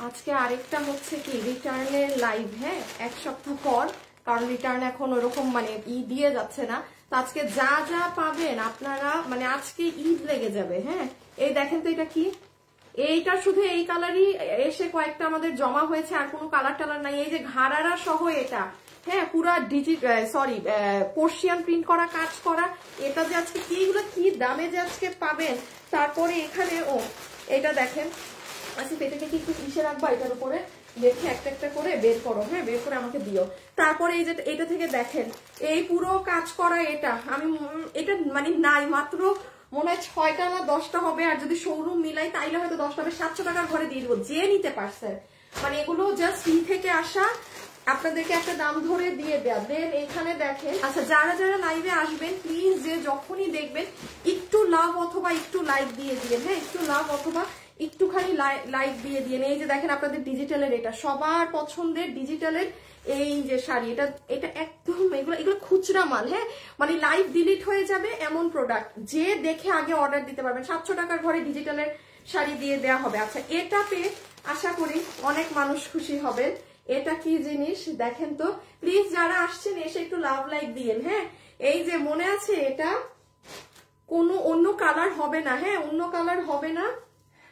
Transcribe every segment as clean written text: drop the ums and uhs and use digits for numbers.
আজকে আরেকটা হচ্ছে কি রিটার্নের লাইভ, হ্যাঁ, এক সপ্তাহ পর, কারণ রিটার্ন এখন ওরকম মানে দিয়ে যাচ্ছে না। তো আজকে যা যা পাবেন আপনারা, মানে আজকে ঈদ লেগে যাবে। হ্যাঁ, এই দেখেন তো এটা কি, এইটা শুধু এই কালারই এসে কয়েকটা আমাদের জমা হয়েছে, আর কোনো কালার টালার নাই। এই যে ঘাড়ারা সহ এটা, হ্যাঁ, পুরা পোর্শিয়ান প্রিন্ট করা, কাজ করা। এটা যে আজকে কি, এগুলো কি দামে যে আজকে পাবেন। তারপরে এখানে এটা দেখেন, আচ্ছা এটাকে কি একটু ইসে রাখবা, এটার উপরে দেখে একটা একটা করে বের করো, হ্যাঁ, বের করে আমাকে দিও। তারপরে এই যে এটা থেকে দেখেন, এই পুরো কাজ করা এটা, আমি এটা মানে নাই, মাত্র মনে হয় 6টা না 10টা হবে, আর যদি শোরুম মিলাই তাইলে হয়তো 10টা হবে। 700 টাকার ঘরে দিয়ে দেবো, যে নিতে পারছেন। মানে এগুলো জাস্ট থেকে আসা, আপনাদেরকে একটা দাম ধরে দিয়ে দেয়া। দেন এখানে দেখেন, আচ্ছা যারা যারা লাইভে আসবেন প্লিজ, যে যখনই দেখবেন একটু লাভ অথবা একটু লাইক দিয়ে দিবেন, হ্যাঁ, একটু লাভ অথবা একটুখানি লাইক দিয়ে দিয়ে। এই যে দেখেন আপনাদের ডিজিটালের, এটা সবার পছন্দের ডিজিটালের এই যে শাড়ি, এটা একদম এগুলো খুচরা মাল, হ্যাঁ, মানে লাইভ ডিলিট হয়ে যাবে এমন প্রোডাক্ট, যে দেখে আগে অর্ডার দিতে পারবেন। 700 টাকার ঘরে ডিজিটালের শাড়ি দিয়ে দেওয়া হবে। আচ্ছা এটা পেয়ে আশা করি অনেক মানুষ খুশি হবেন। এটা কি জিনিস দেখেন তো প্লিজ, যারা আসছেন এসে একটু লাভ লাইক দিয়েন, হ্যাঁ। এই যে মনে আছে, এটা কোনো অন্য কালার হবে না, হ্যাঁ, অন্য কালার হবে না।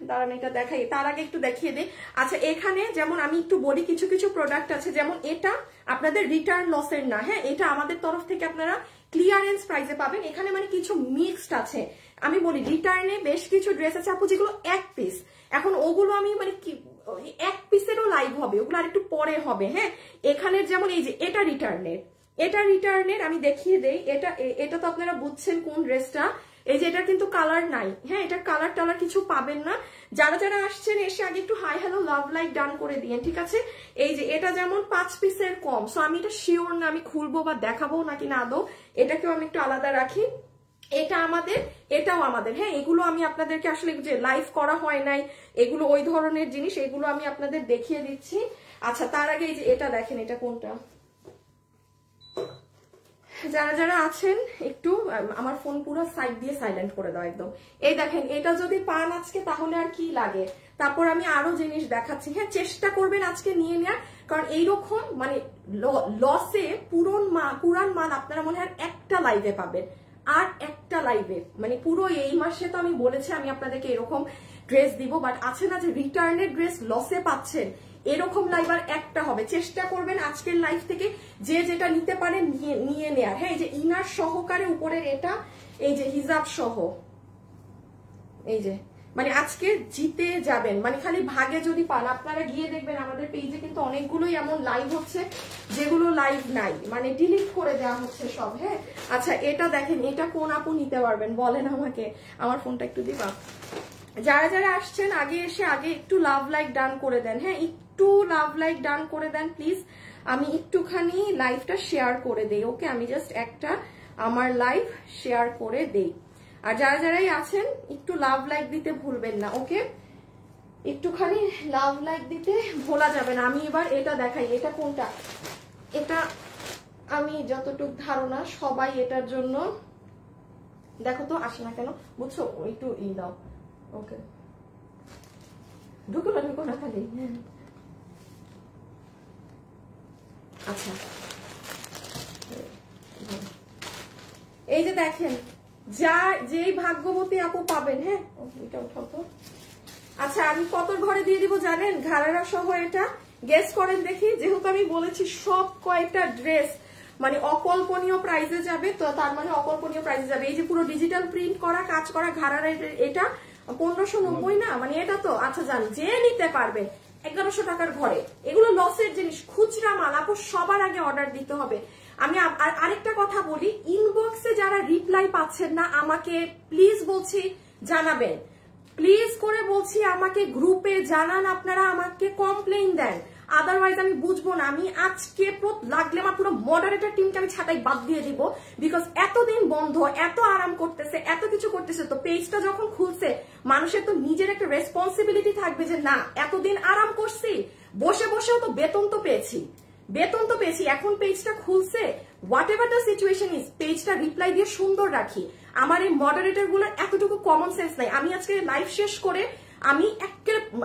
দাঁড়ান এটা দেখাই, তার আগে একটু দেখিয়ে দিই। আচ্ছা এখানে যেমন আমি একটু বলি, কিছু কিছু প্রোডাক্ট আছে, যেমন এটা আপনাদের রিটার্ন লসের না, হ্যাঁ, এটা আমাদের তরফ থেকে আপনারা ক্লিয়ারেন্স প্রাইসে পাবেন। এখানে মানে কিছু মিক্সড আছে। আমি বলি রিটার্নে বেশ কিছু ড্রেস আছে আপু যেগুলো এক পিস, এখন ওগুলো আমি মানে কি এক পিসেরও লাইভ হবে, ওগুলো আর একটু পরে হবে, হ্যাঁ। এখানে যেমন এই যে এটা রিটার্নের আমি দেখিয়ে দেই। এটা তো আপনারা বুঝছেন কোন ড্রেসটা। এই যে এটা কিন্তু কালার নাই, হ্যাঁ, এটা কালার টালার কিছু পাবেন না। যারা যারা আসছেন এসে আগে একটু hi hello love like done করে দিয়েন, ঠিক আছে। এই যে এটা যেমন 5 পিসের কম, সো আমি এটা শিওর না আমি খুলবো বা দেখাবো নাকি না আদৌ, এটাকেও আমি একটু আলাদা রাখি। এটা আমাদের, এটাও আমাদের, হ্যাঁ, এগুলো আমি আপনাদেরকে আসলে যে লাইভ করা হয় নাই, এগুলো ওই ধরনের জিনিস, এগুলো আমি আপনাদের দেখিয়ে দিচ্ছি। আচ্ছা তার আগে এই যে এটা দেখেন, এটা কোনটা, যারা যারা আছেন একটু আমার ফোন পুরো সাইড দিয়ে সাইলেন্ট করে দাও একদম। এই দেখেন, এটা যদি পান আজকে তাহলে আর কি লাগে। তারপর আমি আরো জিনিস দেখাচ্ছি, হ্যাঁ, চেষ্টা করবেন আজকে নিয়ে নেওয়ার, কারণ এইরকম মানে লসে পুরান মাল আপনারা মনে হয় একটা লাইভে পাবেন, আর একটা লাইভে মানে পুরো এই মাসে তো আমি বলেছি আমি আপনাদেরকে এরকম ড্রেস দিব, বাট আছে না যে রিটার্নের ড্রেস লসে পাচ্ছেন, এরকম লাইভ আর একটা হবে। চেষ্টা করবেন আজকের লাইভ থেকে যে যেটা নিতে পারেন নিয়ে নেয়ার, হ্যাঁ। এই যে ইনার সহকারে উপরের এটা, এই যে হিজাব সহ, এই যে মানে আজকে জিতে যাবেন, মানে খালি ভাগে যদি পান। আপনারা গিয়ে দেখবেন আমাদের পেজে কিন্তু অনেকগুলোই এমন লাইভ হচ্ছে যেগুলো লাইভ নাই, মানে ডিলিট করে দেওয়া হচ্ছে সব, হ্যাঁ। আচ্ছা এটা দেখেন, এটা কোন আপু নিতে পারবেন বলেন আমাকে, আমার ফোনটা একটু দিবা। যারা যারা আসছেন আগে এসে আগে একটু লাভ লাইক ডান করে দেন, হ্যাঁ, একটু লাভ লাইক ডান করে দেন প্লিজ। আমি একটুখানি লাইভটা শেয়ার করে দেই, ওকে, আমি জাস্ট একটা আমার লাইভ শেয়ার করে দেই। আর যারা যারাই আছেন একটু লাভ লাইক দিতে ভুলবেন না, ওকে, একটুখানি লাভ লাইক দিতে ভোলা যাবে না। আমি এবার এটা দেখাই, এটা কোনটা, এটা আমি যতটুকু ধারণা সবাই এটার জন্য, দেখো তো আসে না কেন, বুঝছো, একটু দাও, ওকে, ঢুকো না খালি, আচ্ছা এই যে দেখেন, যেই ভাগ্যবতী আপু পাবেন, হ্যাঁ, এটা উঠাও তো। আচ্ছা আমি কত ঘরে দিয়ে দিব জানেন, ঘাড়ারা সহ এটা গেস করেন দেখি, যেহেতু আমি বলেছি সব কয়েকটা ড্রেস মানে অকল্পনীয় প্রাইসে যাবে, তো তার মানে অকল্পনীয় প্রাইসে যাবে। এই যে পুরো ডিজিটাল প্রিন্ট করা, কাজ করা ঘাড়ারা, এটা 1590 না, মানে এটা তো আচ্ছা জান যে নিতে পারবে 1100 টাকার ঘরে। এগুলো লসের জিনিস, খুচরা মাল, আপু সবার আগে অর্ডার দিতে হবে। আমি আরেকটা কথা বলি, ইনবক্সে যারা রিপ্লাই পাচ্ছেন না আমাকে প্লিজ বলছি জানাবেন, প্লিজ করে বলছি আমাকে গ্রুপে জানান, আপনারা আমাকে কমপ্লেইন দেন, আদারওয়াইজ আমি বুঝবো না। আমি আজকে লাগলে আমার পুরো মডারেটর টিমকে আমি ছাটাই বাদ দিয়ে দিব, বিকজ এতদিন বন্ধ, এত আরাম করতেছে, এত কিছু করতেছে, তো পেজটা যখন খুলছে মানুষের তো নিজের একটা রেসপন্সিবিলিটি থাকবে যে না এতদিন আরাম করছি, বসে বসেও তো বেতন তো পেয়েছি, এখন পেজটা খুলছে, what ever the situation is, পেজটা রিপ্লাই দিয়ে সুন্দর রাখি। আমার এই মডারেটর গুলোর এতটুকু কমন সেন্স নাই। আমি আজকে লাইভ শেষ করে আমি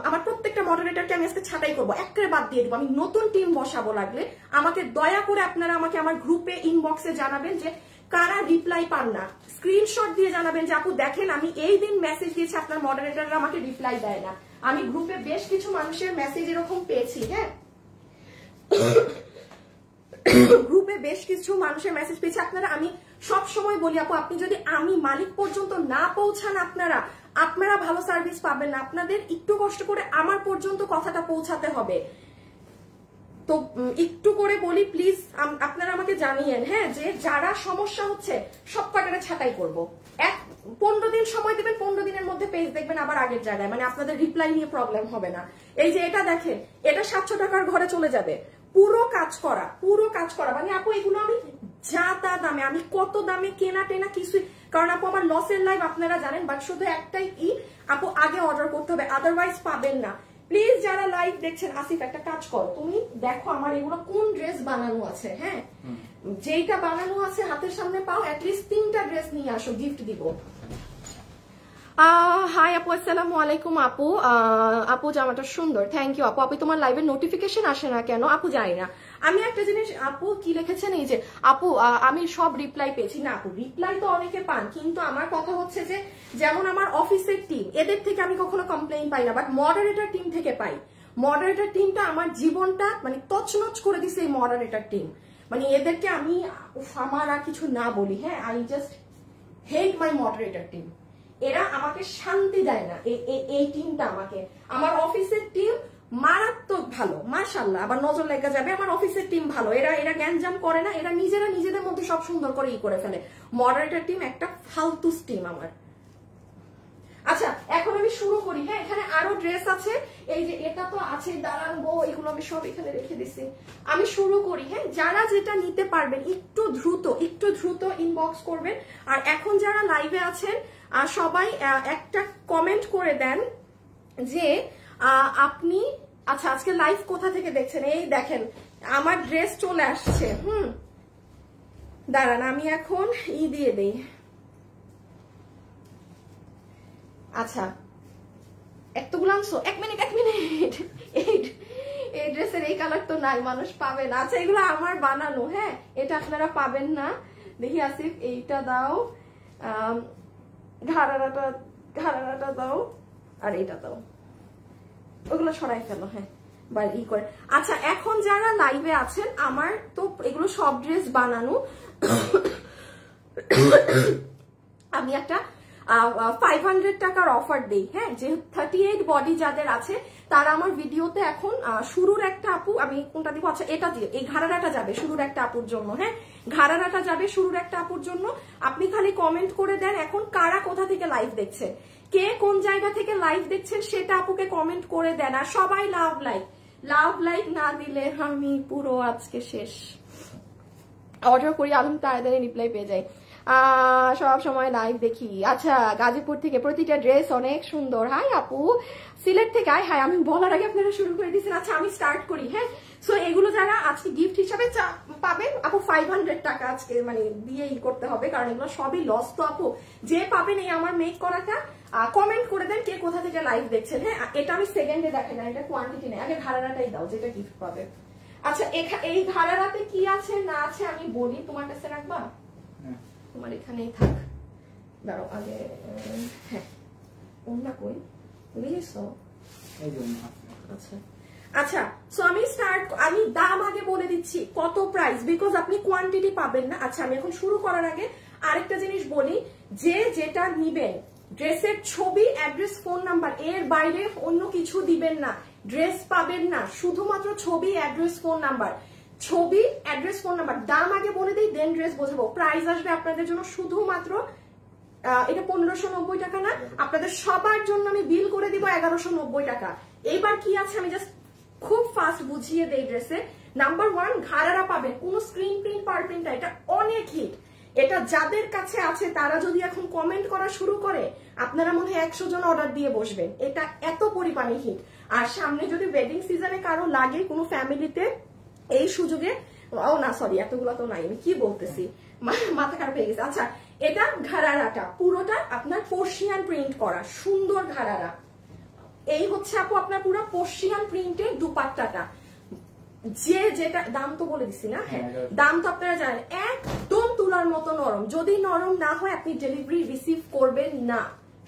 আমার প্রত্যেকটা মডারেটরকে আমি আজকে ছাঁটাই করবো, একেবারে বাদ দিয়ে দেবো। আমি নতুন টিম বসাবো, লাগলে আমাকে দয়া করে আপনারা আমাকে আমার গ্রুপে ইনবক্সে জানাবেন যে কারা রিপ্লাই পান না, স্ক্রিনশট দিয়ে জানাবেন যে আপু দেখেন আমি এই দিন মেসেজ দিয়েছি, আপনার মডারেটররা আমাকে রিপ্লাই দেয় না। আমি গ্রুপে বেশ কিছু মানুষের মেসেজ এরকম পেয়েছি, হ্যাঁ গ্রুপে বেশ কিছু মানুষের মেসেজ পেয়েছি। আপনারা, আমি সব সময় বলি আপু আপনি যদি আমি মালিক পর্যন্ত না পৌঁছান আপনারা ভালো সার্ভিস পাবেন না। আপনাদের একটু কষ্ট করে আমার পর্যন্ত কথাটা পৌঁছাতে হবে। তো একটু করে বলি প্লিজ আপনারা আমাকে জানিয়েন, হ্যাঁ, যে যারা সমস্যা হচ্ছে সব কটারে ছাঁটাই করবো। 15 দিন সময় দেবেন, 15 দিনের মধ্যে পেজ দেখবেন আবার আগের জায়গায়, মানে আপনাদের রিপ্লাই নিয়ে প্রবলেম হবে না। এই যে এটা দেখেন, এটা 700 টাকার ঘরে চলে যাবে, পুরো কাজ করা মানে আপু এগুলো আমি যা তা দামে, আমি কত দামে কেনা টেনা কিছুই, কারণ আপু আমার লসের লাইভ আপনারা জানেন, বাট শুধু একটাই কি আপু আগে অর্ডার করতে হবে, আদারওয়াইজ পাবেন না। প্লিজ যারা লাইভ দেখছেন, আসিফ একটা কাজ কর, তুমি দেখো আমার এগুলো কোন ড্রেস বানানো আছে, হ্যাঁ যেইটা বানানো আছে হাতের সামনে পাও, অ্যাটলিস্ট 3টা ড্রেস নিয়ে আসো, গিফট দিব। হাই আপু, আসসালামু আলাইকুম আপু। আপু জামাটা সুন্দর, থ্যাংক ইউ আপু। আপু তোমার লাইভের নোটিফিকেশন আসে না কেন আপু? জানি না। আমি একটা জিনিস, আপু কি লিখেছেন এই যে আপু আমি সব রিপ্লাই পেয়েছি না আপু, রিপ্লাই তো অনেকে পান, কিন্তু আমার কথা হচ্ছে যে যেমন আমার অফিসের টিম, এদের থেকে আমি কখনো কমপ্লেইন পাই না, বাট মডারেটর টিম থেকে পাই। মডারেটর টিমটা আমার জীবনটা মানে তছনছ করে দিছে, এই মডারেটর টিম, মানে এদেরকে আমি আমার আর কিছু না বলি, হ্যাঁ I just hate my moderator team. এরা আমাকে শান্তি দেয় না, এই টিমটা আমাকে, আমার অফিসের টিম মারাত্মক ভালো মাশাআল্লাহ, আবার নজর লেগে যাবে, আমার অফিসের টিম ভালো, এরা গ্যাঞ্জাম করে না, এরা নিজেদের মধ্যে সব সুন্দর করে করে ফেলে। মডারেটর টিম একটা ফালতু টিম আমার। আচ্ছা এখন আমি শুরু করি, হ্যাঁ এখানে আরো ড্রেস আছে, এই যে এটা তো আছে, দাঁড়ান গো, এগুলো আমি সব এখানে রেখে দিছি। আমি শুরু করি, হ্যাঁ যারা যেটা নিতে পারবেন একটু দ্রুত ইনবক্স করবেন। আর এখন যারা লাইভে আছেন সবাই একটা কমেন্ট করে দেন যে আপনি আচ্ছা আজকে লাইভ কোথা থেকে দেখছেন। এই দেখেন আমার ড্রেস চলে আসছে, দাঁড়ান আমি এখন দিয়ে দেই। আচ্ছা এতগুলো আনছো, এক মিনিট এই ড্রেসের এই কালার তো নাই, মানুষ পাবে না। আচ্ছা এগুলো আমার বানানো, হ্যাঁ এটা আপনারা পাবেন না। দেখি আসিফ এইটা দাও, ঘাড়াটা দাও, আর এইটা দাও, ওগুলো সরাই ফেলো, হ্যাঁ বা করে। আচ্ছা এখন যারা লাইভে আছেন, আমার তো এগুলো সব ড্রেস বানানো, আমি একটা 500 টাকার অফার দেই, হ্যাঁ যে 38 বডি যাদের আছে তারা আমার ভিডিওতে এখন শুরুর একটা আপু, আমি কোনটা দিব, আচ্ছা এটা দিয়ে, এই ঘাড়াটা যাবে শুরুর একটা আপুর জন্য, হ্যাঁ ঘাড়াটা যাবে শুরুর একটা আপুর জন্য। আপনি খালি কমেন্ট করে দেন এখন কারা কোথা থেকে লাইভ দেখছেন, কে কোন জায়গা থেকে লাইভ দেখছেন সেটা আপুকে কমেন্ট করে দেন। আর সবাই লাভ লাইক না দিলে আমি পুরো আজকে শেষ। অর্ডার করি আলম তাড়াতাড়ি রিপ্লাই পেয়ে যাই, সব সময় লাইভ দেখি। আচ্ছা গাজীপুর থেকে, প্রতিটা ড্রেস অনেক সুন্দর। হাই আপু সিলেট থেকে, হাই আমি বলার আগে আপনারা শুরু করে দিয়েছেন। আচ্ছা আমি স্টার্ট করি, হ্যাঁ সো এগুলো যারা আজকে গিফট হিসাবে পাবেন আপু 500 টাকা আজকে মানে দিয়ে করতে হবে, কারণ এগুলো সবই লস। তো আপু যে পাবেন এই আমার মেক করাটা কমেন্ট করে দেন কে কোথা থেকে লাইভ দেখছেন, হ্যাঁ এটা আমি সেকেন্ডে দেখেন না, এটা কোয়ান্টিটি নেই, আগে ঘাড়াটাই দাও যেটা গিফট পাবে। আচ্ছা এই ঘাড়াতে কি আছে না আছে আমি বলি, তোমার কাছে রাখবা, তোমার এখানেই থাক, দাঁড়াও আগে, হ্যাঁ ওনা কই বুঝেছো। আচ্ছা সো আমি দাম আগে বলে দিচ্ছি কত প্রাইস, বিকজ আপনি কোয়ান্টিটি পাবেন না। আচ্ছা আমি এখন শুরু করার আগে আরেকটা জিনিস বলি, যে যেটা নিবেন ড্রেসের ছবি, অ্যাড্রেস, ফোন নাম্বার, এর বাইরে অন্য কিছু দিবেন না, ড্রেস পাবেন না, শুধুমাত্র ছবি, অ্যাড্রেস, ফোন নাম্বার, ছবি, অ্যাড্রেস, ফোন নাম্বার। দাম আগে বলে দিই দেন ড্রেস বোঝাবো। প্রাইস আসবে আপনাদের জন্য শুধুমাত্র, এটা 1590 টাকা না, আপনাদের সবার জন্য আমি বিল করে দিব 1190 টাকা। এইবার কি আছে আমি জাস্ট খুব ফাস্ট বুঝিয়ে দেই ড্রেসে। নাম্বার 1 ঘাড়ারা পাবেন, কোনো স্ক্রিন প্রিন্ট পার প্রিন্ট, এটা অনেক হিট। এটা যাদের কাছে আছে তারা যদি এখন কমেন্ট করা শুরু করে আপনারা মনে হয় 100 জন অর্ডার দিয়ে বসবেন, এটা এত পরিমাণে হিট। আর সামনে যদি ওয়েডিং সিজনে কারো লাগে কোনো ফ্যামিলিতে, এই সুযোগে, ও না সরি এতগুলো তো নাই, আমি কি বলতেছি মাথা খারাপ হয়ে গেছে। আচ্ছা এটা ঘাড়ারাটা পুরোটা আপনার পর্শিয়ান প্রিন্ট করা সুন্দর ঘাড়ারা, এই হচ্ছে আপু আপনার পুরো পার্সিয়ান প্রিন্টের দুপাট্টাটা, যে যেটা দাম তো বলে দিছি না, হ্যাঁ দাম তো আপনারা জানেন, একদম তুলার মতো নরম। যদি নরম না হয় আপনি ডেলিভারি রিসিভ করবেন না,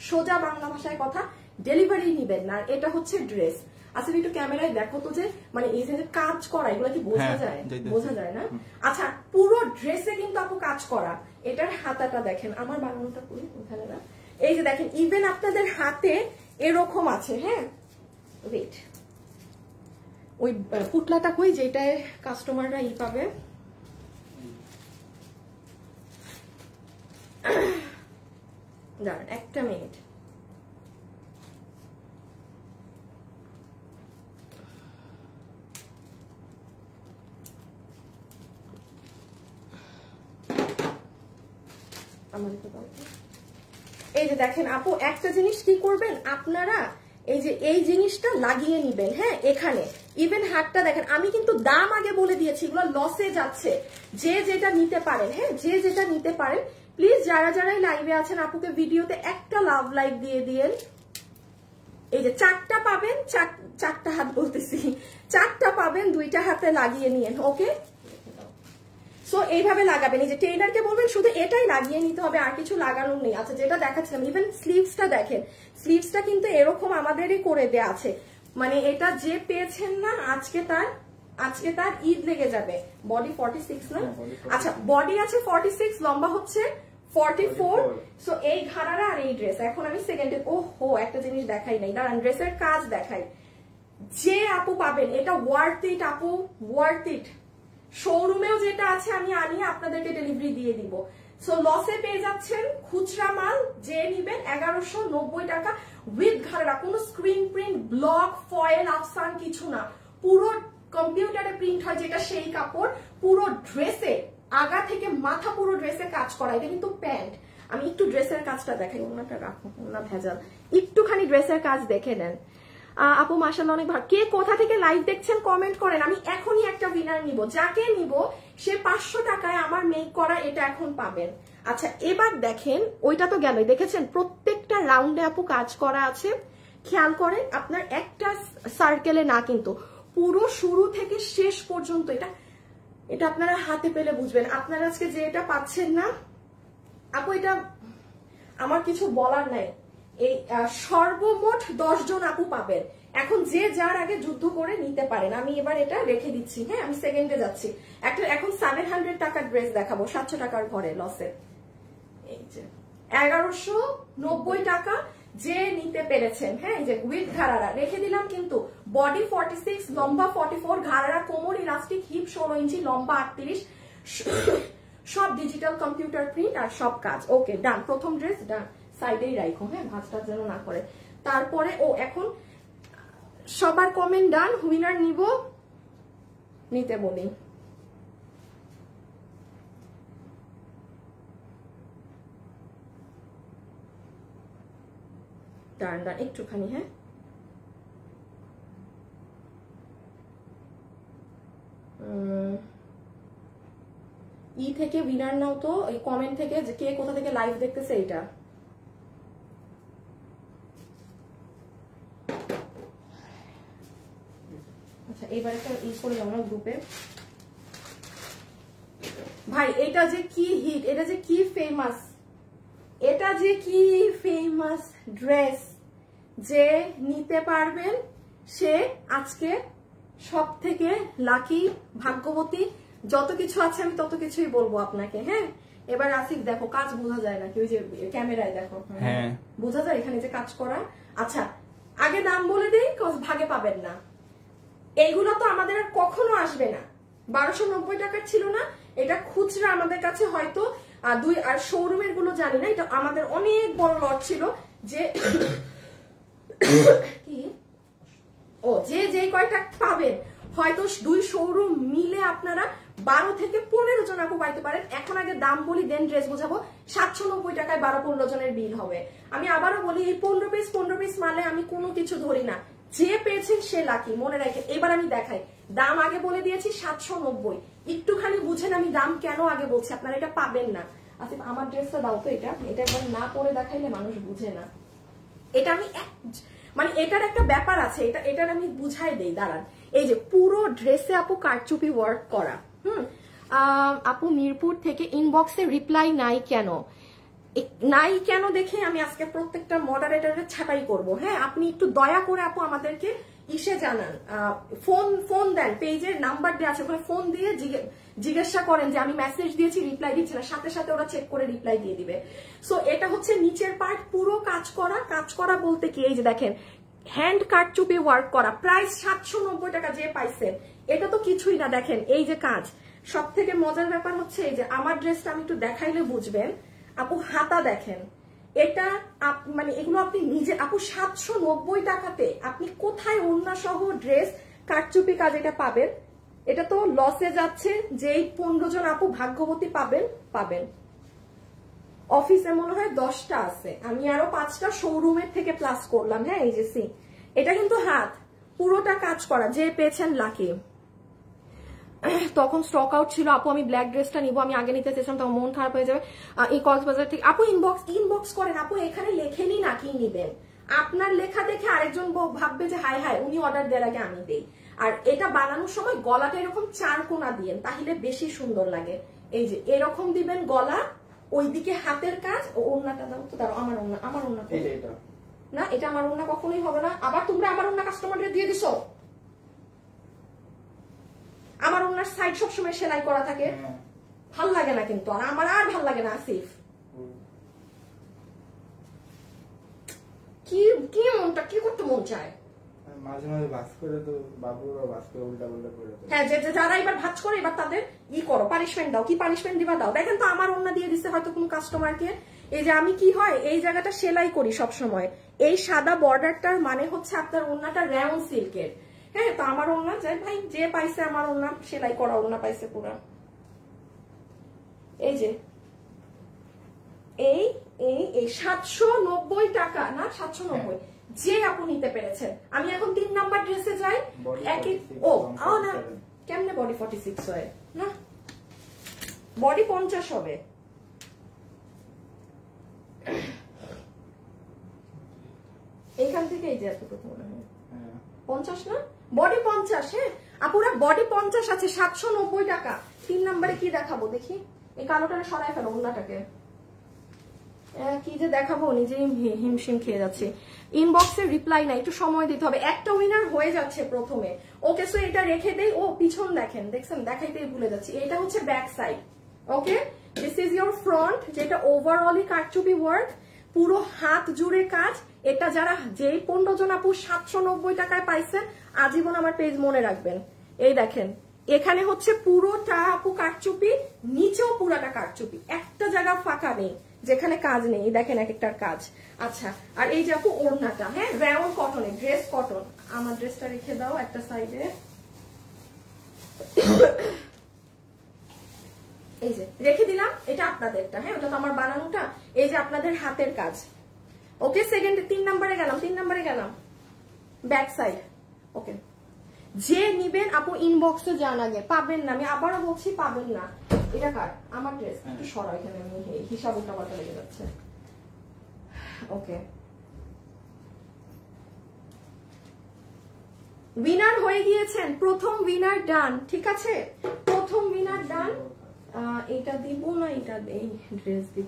সোজা বাংলা ভাষায় কথা, ডেলিভারি নিবেন না। এটা হচ্ছে ড্রেস। আচ্ছা একটু ক্যামেরায় দেখো তো যে মানে এই যে কাজ করা এগুলো কি বোঝা যায়? বোঝা যায় না? আচ্ছা পুরো ড্রেসে কিন্তু আপু কাজ করা। এটার হাতাটা দেখেন, আমার বানানোটা করি ওখানে না, এই যে দেখেন ইভেন আপনাদের হাতে এরকম আছে, হ্যাঁ ওয়েট ওই পুটলাটা কই যেটায় কাস্টমাররা ই পাবে, দাঁড়ান একটা মিনিট, এই যে দেখেন আপু একটা জিনিস কি করবেন আপনারা, এই যে এই জিনিসটা লাগিয়ে নিবেন, হ্যাঁ এখানে ইভেন হাতটা দেখেন, আমি কিন্তু দাম আগে বলে দিয়েছি, এগুলো লসে যাচ্ছে, যে যেটা নিতে পারেন, হ্যাঁ যে যেটা নিতে পারেন প্লিজ যারা যারাই লাইভে আছেন আপুকে ভিডিওতে একটা লাভ লাইক দিয়ে দিয়েন। এই যে চারটা পাবেন, চারটা হাত বলতেছি, চারটা পাবেন, দুইটা হাতে লাগিয়ে নিয়েন, ওকে সো এইভাবে লাগাবেন। এই যে টেইলারকে বলবেন শুধু এটাই লাগিয়ে নিতে হবে, আর কিছু লাগানোর নেই। আচ্ছা যেটা দেখাচ্ছিলাম ইভেন স্লিভসটা দেখেন, স্লিভসটা কিন্তু এরকম আমাদেরই করে দেয়া আছে, মানে এটা যে পেয়েছেন না আজকে তার ঈদ লেগে যাবে। বডি 46 না, আচ্ছা বডি আছে 46, লম্বা হচ্ছে 44, সো এই ঘাড়ারা আর এই ড্রেস। এখন আমি সেকেন্ডে একটা জিনিস দেখাই নাই, দাঁড়ান ড্রেসের কাজ দেখাই। যে আপু পাবেন এটা ওয়ার্থ ইট আপু, ওয়ার্থ ইট। শোরুমেও যেটা আছে আমি আনিয়ে আপনাদেরকে ডেলিভারি দিয়ে দিব। সো লসে পেয়ে যাচ্ছেন খুচরা মাল যে নিবেন 1190 টাকা উইথ ঘাড়া, কোনো স্ক্রিন প্রিন্ট ব্লক ফয়েল আফসান কিছু না, পুরো কম্পিউটারে প্রিন্ট হয় যেটা সেই কাপড়, পুরো ড্রেসে আগা থেকে মাথা পুরো ড্রেসে কাজ করা। এটা কিন্তু প্যান্ট, আমি একটু ড্রেসের কাজটা দেখাই, ওনাটা রাখো ওনা ভেজাল, একটুখানি ড্রেসের কাজ দেখে নেন। আপু মাশাআল্লাহ অনেক ভালো। কে কোথা থেকে লাইভ দেখছেন কমেন্ট করেন, আমি এখনই একটা উইনার নিব, যাকে নিব সে 500 টাকায় আমার মেক করা এটা এখন পাবেন। আচ্ছা এবার দেখেন ওইটা তো গেল, দেখেছেন প্রত্যেকটা রাউন্ডে আপু কাজ করা আছে, খেয়াল করেন আপনার একটা সার্কেলে না কিন্তু পুরো শুরু থেকে শেষ পর্যন্ত। এটা আপনারা হাতে পেলে বুঝবেন। আপনারা আজকে যে এটা পাচ্ছেন না আপু, এটা আমার কিছু বলার নাই, এই সর্বমোট 10 জন আপু পাবেন। এখন যে যার আগে যুদ্ধ করে নিতে পারেন। আমি এবার এটা রেখে দিচ্ছি, হ্যাঁ আমি সেকেন্ডে যাচ্ছি। একটা এখন 700 টাকার ড্রেস দেখাবো 700 টাকার ঘরে লসে, এই যে 1190 টাকা যে নিতে পেরেছেন, হ্যাঁ এই যে উইথ ঘাড়ারা রেখে দিলাম, কিন্তু বডি 46, লম্বা 44, ঘাড়ারা কোমর ইলাস্টিক, হিপ 16 ইঞ্চি, লম্বা 38, সব ডিজিটাল কম্পিউটার প্রিন্ট আর সব কাজ। ওকে ডান, প্রথম ড্রেস ডান, সাইডেই রাখো, হ্যাঁ ভাঁজটা যেন না করে। তারপরে এখন সবার কমেন্ট ডান, উইনার নিতে বলি। ডান একটুখানি, হ্যাঁ থেকে উইনার নাও তো, এই কমেন্ট থেকে যে কে কোথা থেকে লাইভ দেখতেছে এটা। আচ্ছা এবার একটা করে যাও না গ্রুপে। ভাই এটা যে কি হিট, এটা যে কি ফেমাস, এটা যে কি ফেমাস ড্রেস, যে নিতে পারবেন সে আজকে সব থেকে লাকি ভাগ্যবতী। যত কিছু আছে আমি তত কিছুই বলবো আপনাকে, হ্যাঁ। এবার আসিফ দেখো কাজ বোঝা যায় নাকি, ওই যে ক্যামেরায় দেখো, হ্যাঁ বোঝা যায় এখানে যে কাজ করা। আচ্ছা আগে দাম বলে দেই, ভাগে পাবেন না। এইগুলো তো আমাদের আর কখনো আসবে না, 1290 টাকার ছিল না, এটা খুচরা আমাদের কাছে হয়তো আর শোরুমের গুলো জানি না, এটা আমাদের অনেক বড় লট ছিল। যে কি যে কয়টা পাবেন হয়তো 2 শোরুম মিলে আপনারা 12 থেকে 15 জন আপু পাইতে পারেন। এখন আগে দাম বলি দেন ড্রেস বোঝাবো। 790 টাকায় 12-15 জনের বিল হবে। আমি আবারও বলি এই 15 পিস মালে আমি কোনো কিছু ধরি না, যে পেয়েছেন সে লাকি, মনে রাখেন। এবার আমি দেখাই, দাম আগে বলে দিয়েছি 790, একটুখানি বুঝেন আমি দাম কেন আগে বলছি, আপনারা এটা পাবেন না। আচ্ছা আমার ড্রেসটা দাও তো, এটা একবার না পরে দেখাইলে মানুষ বুঝে না। এটা আমি মানে এটার একটা ব্যাপার আছে, এটার আমি বুঝাই দেই, দাঁড়ান। এই যে পুরো ড্রেসে আপু কারচুপি ওয়ার্ক করা। আপু মিরপুর থেকে ইনবক্সে রিপ্লাই নাই কেন দেখে আমি আজকে প্রত্যেকটা মডারেটরের ছাঁটাই করব। হ্যাঁ, আপনি একটু দয়া করে আপু আমাদেরকে ইসে জানান, ফোন দেন, পেজের নাম্বার দেওয়া আছে, ওখানে ফোন দিয়ে জিজ্ঞাসা করেন যে আমি মেসেজ দিয়েছি, রিপ্লাই দিচ্ছে না, সাথে সাথে ওরা চেক করে রিপ্লাই দিয়ে দিবে। সো এটা হচ্ছে নিচের পার্ট পুরো কাজ করা বলতে কি, এই যে দেখেন হ্যান্ড কারচুপি ওয়ার্ক করা, প্রাইস 790 টাকা যে পাইছেন, এটা তো কিছুই না। দেখেন এই যে কাজ, সব থেকে মজার ব্যাপার হচ্ছে এই যে আমার ড্রেসটা আমি একটু দেখাইলে বুঝবেন আপু, হাতা দেখেন, এটা মানে এগুলো আপনি নিজে আপু 790 টাকাতে আপনি কোথায় ওড়না সহ ড্রেস কারচুপি কাজ এটা পাবেন? এটা তো লসে যাচ্ছে, যেই 15 জন আপু ভাগ্যবতী পাবেন। অফিসে মনে হয় 10টা আছে, আমি আরো 5টা শোরুমের থেকে প্লাস করলাম। হ্যাঁ, এই যে সি, এটা কিন্তু হাত পুরোটা কাজ করা, যে পেয়েছেন লাকি। তখন স্টক আউট ছিল আপু, আমি ব্ল্যাক ড্রেসটা নিবো, আমি আগে নিতে চেয়েছিলাম, তখন মন খারাপ হয়ে যাবে। এই কক্সবাজার থেকে আপু ইনবক্স করেন আপু, এখানে লেখেনি না কি নিবেন, আপনার লেখা দেখে আরেকজন ভাববে যে হাই হাই উনি অর্ডার দেওয়ার আগে আমি দেই। আর এটা বানানোর সময় গলাটা এরকম 4 কোনা দিয়েন, তাহলে বেশি সুন্দর লাগে। এই যে এরকম দিবেন গলা, ওইদিকে হাতের কাজ, ও ওড়নাটা দাও তো, দাঁড়াও, আমার ওড়না না, এটা আমার ওড়না কখনোই হবে না। আবার তোমরা আমার ওড়না কাস্টমারদের দিয়ে দিছো, আমার ওনার সাইড সবসময় সেলাই করা থাকে, ভাল লাগে না কিন্তু, আর আমার আর ভাল লাগে না। আসিফ কি মনটা কি করতে মন চায়, মাঝে মাঝে ভাঁজ করে তো বাবুরা ভাঁজ করে উল্টা পাল্টা করে। হ্যাঁ, যে যারা এবার ভাঁজ করে, এবার তাদের করো, পানিশমেন্ট দাও, কি পানিশমেন্ট দিবা দাও। দেখেন তো আমার ওড়না দিয়ে দিচ্ছে হয়তো কোন কাস্টমারকে। এই যে আমি কি হয়, এই জায়গাটা সেলাই করি সব সময়, এই সাদা বর্ডারটার মানে হচ্ছে আপনার ওড়নাটা রেয়ন সিল্কের। হ্যাঁ, তো আমার ওড়না যাই ভাই, যে পাইছে আমার ওড়না সেলাই করা ওড়না পাইছে পুরা। এই যে এই 790 টাকা না, 790 যে আপু নিতে পেরেছেন। আমি এখন 3 নাম্বার ড্রেসে যাই, একই না, কেমনে বডি 46 হয় না, বডি 50 হবে। এইখান থেকে এই যে এতটুকু মনে হয় 50 না, বডি 50। হ্যাঁ আপুরা, বডি 50 আছে, 790 টাকা। 3 নাম্বারে কি দেখাবো দেখি, এই কালোটা সরাই ফেলো ওড়নাটাকে, কি যে দেখাবো নিজেই হিমশিম খেয়ে যাচ্ছে। ইনবক্সে রিপ্লাই নাই, একটু সময় দিতে হবে। একটা উইনার হয়ে যাচ্ছে প্রথমে। ওকে, সো এটা রেখে দেই। ও পিছন দেখেন, দেখছেন, দেখাইতেই ভুলে যাচ্ছি। এটা হচ্ছে back side. Okay, this is your front, যেটা ওভারঅলই কারচুপি ওয়ার্ক, পুরো হাত জুড়ে কাজ। এটা যারা যেই 15 জন আপু 790 টাকায় পাইছেন, আজীবন আমার পেজ মনে রাখবেন। এই দেখেন, এখানে হচ্ছে পুরোটা আপু কারচুপি, নিচেও পুরাটা কারচুপি, একটা জায়গা ফাঁকা নেই যেখানে কাজ নেই। দেখেন এক একটার কাজ। আচ্ছা, আর এই যে আপু ওড়নাটা, হ্যাঁ রেয়ন কটনে, ড্রেস কটন। আমার ড্রেসটা রেখে দাও একটা সাইডে, এই যে রেখে দিলাম, এটা আপনাদেরটা। হ্যাঁ, ওটা তো আমার বানানোটা। এই যে আপনাদের হাতের কাজ। ওকে, সেকেন্ড 3 নাম্বারে গেলাম, ব্যাক সাইড। ওকে, যে নিবেন আপু ইনবক্সে যান, আগে পাবেন না, আমি আবারও বলছি পাবেন না। এটা কার? আমার ড্রেস। একটু সরা, এখানে আমি হিসাব উল্টাপাল্টা লেগে যাচ্ছে। ওকে, উইনার হয়ে গিয়েছেন, প্রথম উইনার ডান। ঠিক আছে, প্রথম উইনার ডান। এটা দিব না, এটা এই ড্রেস দিব,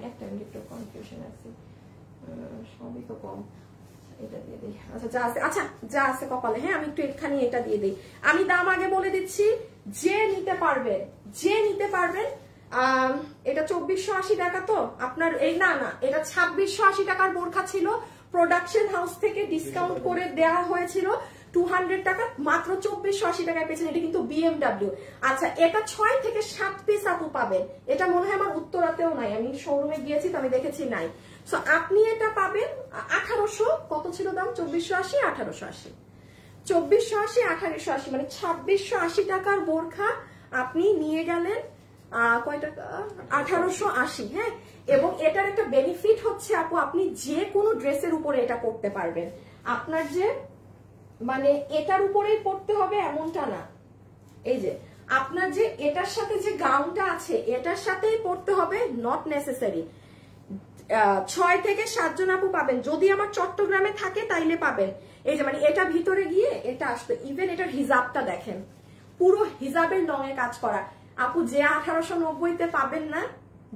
একটা মিনিট একটু কনফিউশন আছে, সবই তো কম। এটা দিয়ে দিই। আচ্ছা, যা আছে কপালে, হ্যাঁ আমি একটু এখানে এটা দিয়ে দিই। আমি দাম আগে বলে দিচ্ছি, যে নিতে পারবেন এটা 2480 টাকা। তো আপনার এই না, এটা 2680 টাকার বোরখা ছিল, প্রোডাকশন হাউস থেকে ডিসকাউন্ট করে দেওয়া হয়েছিল 200 টাকা, মাত্র 2480 টাকায় পেয়েছেন। এটা কিন্তু BMW। আচ্ছা, এটা 6 থেকে 7 পিস আপু পাবেন। এটা মনে হয় আমার উত্তরাতেও নাই, আমি শোরুমে গিয়েছি তো আমি দেখেছি নাই। সো আপনি এটা পাবেন 1800, কত ছিল দাম? 2480, 1880, 2480, 1880, মানে 2680 টাকার বোরখা আপনি নিয়ে গেলেন কয় টাকা? 1880। হ্যাঁ, এবং এটার একটা বেনিফিট হচ্ছে আপু, আপনি যে কোনো ড্রেসের উপরে এটা পরতে পারবেন। আপনার যে মানে এটার উপরেই পরতে হবে এমনটা না। এই যে আপনার যে এটার সাথে যে গাউনটা আছে এটার সাথেই পরতে হবে, নট নেসেসারি। 6 থেকে 7 জন আপু পাবেন। যদি আমার চট্টগ্রামে থাকে তাইলে পাবেন। এই যে মানে এটা ভিতরে গিয়ে এটা আসবে। ইভেন এটার হিজাবটা দেখেন, পুরো হিজাবের লং এ কাজ করা। আপু যে 1890 পাবেন না,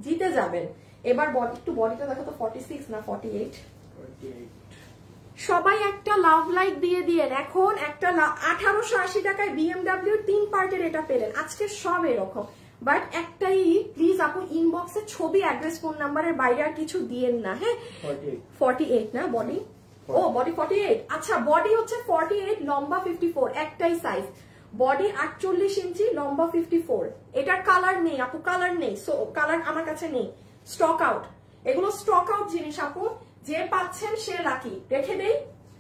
জিতে যাবেন। এবার একটু বডিটা দেখো তো, 46 না 48? সবাই একটা লাভ লাইক দিয়ে দিয়েন। এখন একটা 1880 টাকায় BMW 3 পার্টের এটা পেলেন। আজকে সব এরকম, বাট একটাই প্লিজ আপু ইনবক্সে ছবি, অ্যাড্রেস, ফোন নাম্বারের বাইরে আর কিছু দিয়েন না। হ্যাঁ 48 না বডি? ও বডি 48। আচ্ছা বডি হচ্ছে 48, লম্বা 54, একটাই সাইজ। বডি 48 ইঞ্চি, লম্বা 54। এটার কালার নেই আপু, কালার নেই। সো কালার আমার কাছে নেই, স্টক আউট। এগুলো স্টক আউট জিনিস আপু, যে পাচ্ছেন সে লাকি। রেখে দেই,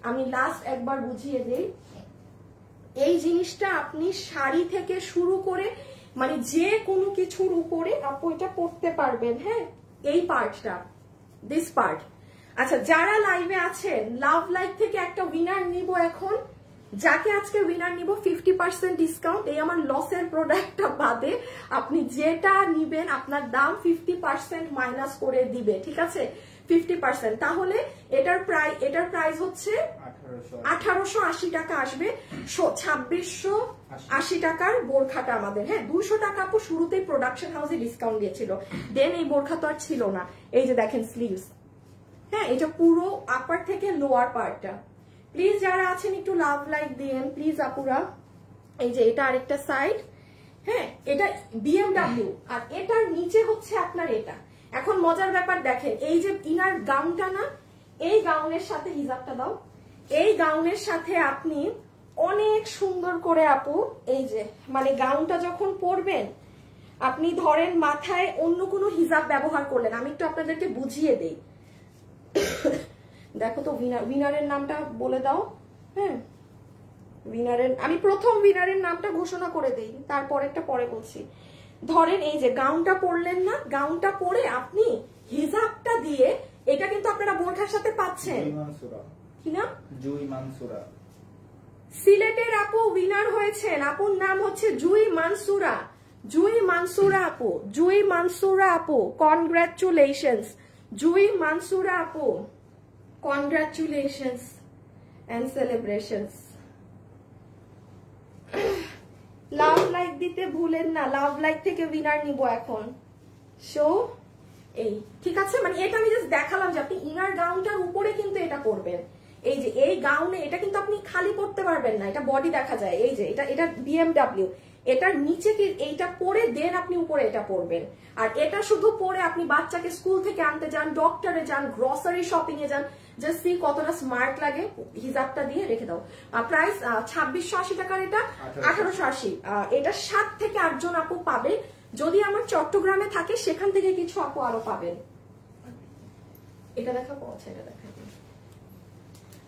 আমি লাস্ট একবার বুঝিয়ে দেই। এই জিনিসটা আপনি শাড়ি থেকে শুরু করে মানে যে কোনো কিছুর উপরে আপু এটা পড়তে পারবেন। হ্যাঁ এই পার্টটা, দিস পার্ট। আচ্ছা যারা লাইভে আছেন, লাভ লাইভ থেকে একটা উইনার নিব এখন। যাকে আজকে উইনার নিব 50% ডিসকাউন্ট, এই আমার লসের প্রোডাক্টটা বাদে আপনি যেটা নিবেন আপনার দাম 50% মাইনাস করে দিবে, ঠিক আছে? 50%। তাহলে এটার প্রাইস হচ্ছে 1880 টাকা আসবে। 2680 টাকার বোরখাটা আমাদের। হ্যাঁ 200 টাকা আপু শুরুতেই প্রোডাকশন হাউসে ডিসকাউন্ট দিয়েছিল, দেন এই বোরখা তো আর ছিল না। এই যে দেখেন স্লিভস, হ্যাঁ এটা পুরো আপার থেকে লোয়ার পার্টটা। প্লিজ যারা আছেন একটু লাভ লাইক দিয়েন প্লিজ আপুরা। এই যে এটা আরেকটা সাইড, হ্যাঁ এটা BMW, আর এটার নিচে হচ্ছে আপনার এটা। এখন মজার ব্যাপার দেখেন, এই যে ইনার গাউনটা না, এই গাউনের সাথে হিজাবটা দাও, এই গাউনের সাথে আপনি অনেক সুন্দর করে আপু এই যে মানে গাউনটা যখন পরবেন, আপনি ধরেন মাথায় অন্য কোনো হিজাব ব্যবহার করলেন। আমি একটু আপনাদেরকে বুঝিয়ে দেই। দেখো তো উইনারের নামটা বলে দাও। হ্যাঁ উইনারের, আমি প্রথম উইনারের নামটা ঘোষণা করে দেই, তারপরেরটা পরে বলছি। ধরেন এই যে গাউনটা পরলেন না, গাউনটা পরে আপনি হিজাবটা দিয়ে, এটা কিন্তু আপনারা বোরখার সাথে পাচ্ছেন। কি নাম? জুই মানসুরা। সিলেটের আপু উইনার হয়েছেন, আপুর নাম হচ্ছে জুই মানসুরা। জুই মানসুরা আপু, জুই মানসুরা আপু, কনগ্রাচুলেশনস জুই মানসুরা আপু, congratulations and celebrations. Love like দিতে ভুলেন না, লাভ লাইক থেকে উইনার নিব এখন। সো এই ঠিক আছে, মানে এটা আমি জাস্ট দেখালাম যে আপনি ইনার গাউনটার উপরে কিন্তু এটা করবেন। এই যে এই গাউনে এটা কিন্তু আপনি খালি পড়তে পারবেন না, এটা বডি দেখা যায়। এই যে এটা BMW, এটার নিচে কি এইটা পরে দেন আপনি উপরে এটা পরবেন। আর এটা শুধু পরে আপনি বাচ্চাকে স্কুল থেকে আনতে যান, ডক্টরে যান, গ্রসারি শপিং এ যান, জাস্ট সি কতটা স্মার্ট লাগে। হিজাবটা দিয়ে রেখে দাও। প্রাইস 2680 টাকার, এটা 1880। এটা 7 থেকে 8 জন আপু পাবে। যদি আমার চট্টগ্রামে থাকে সেখান থেকে কিছু আপু আরো পাবেন। এটা দেখাবো, আচ্ছা এটা দেখাবো।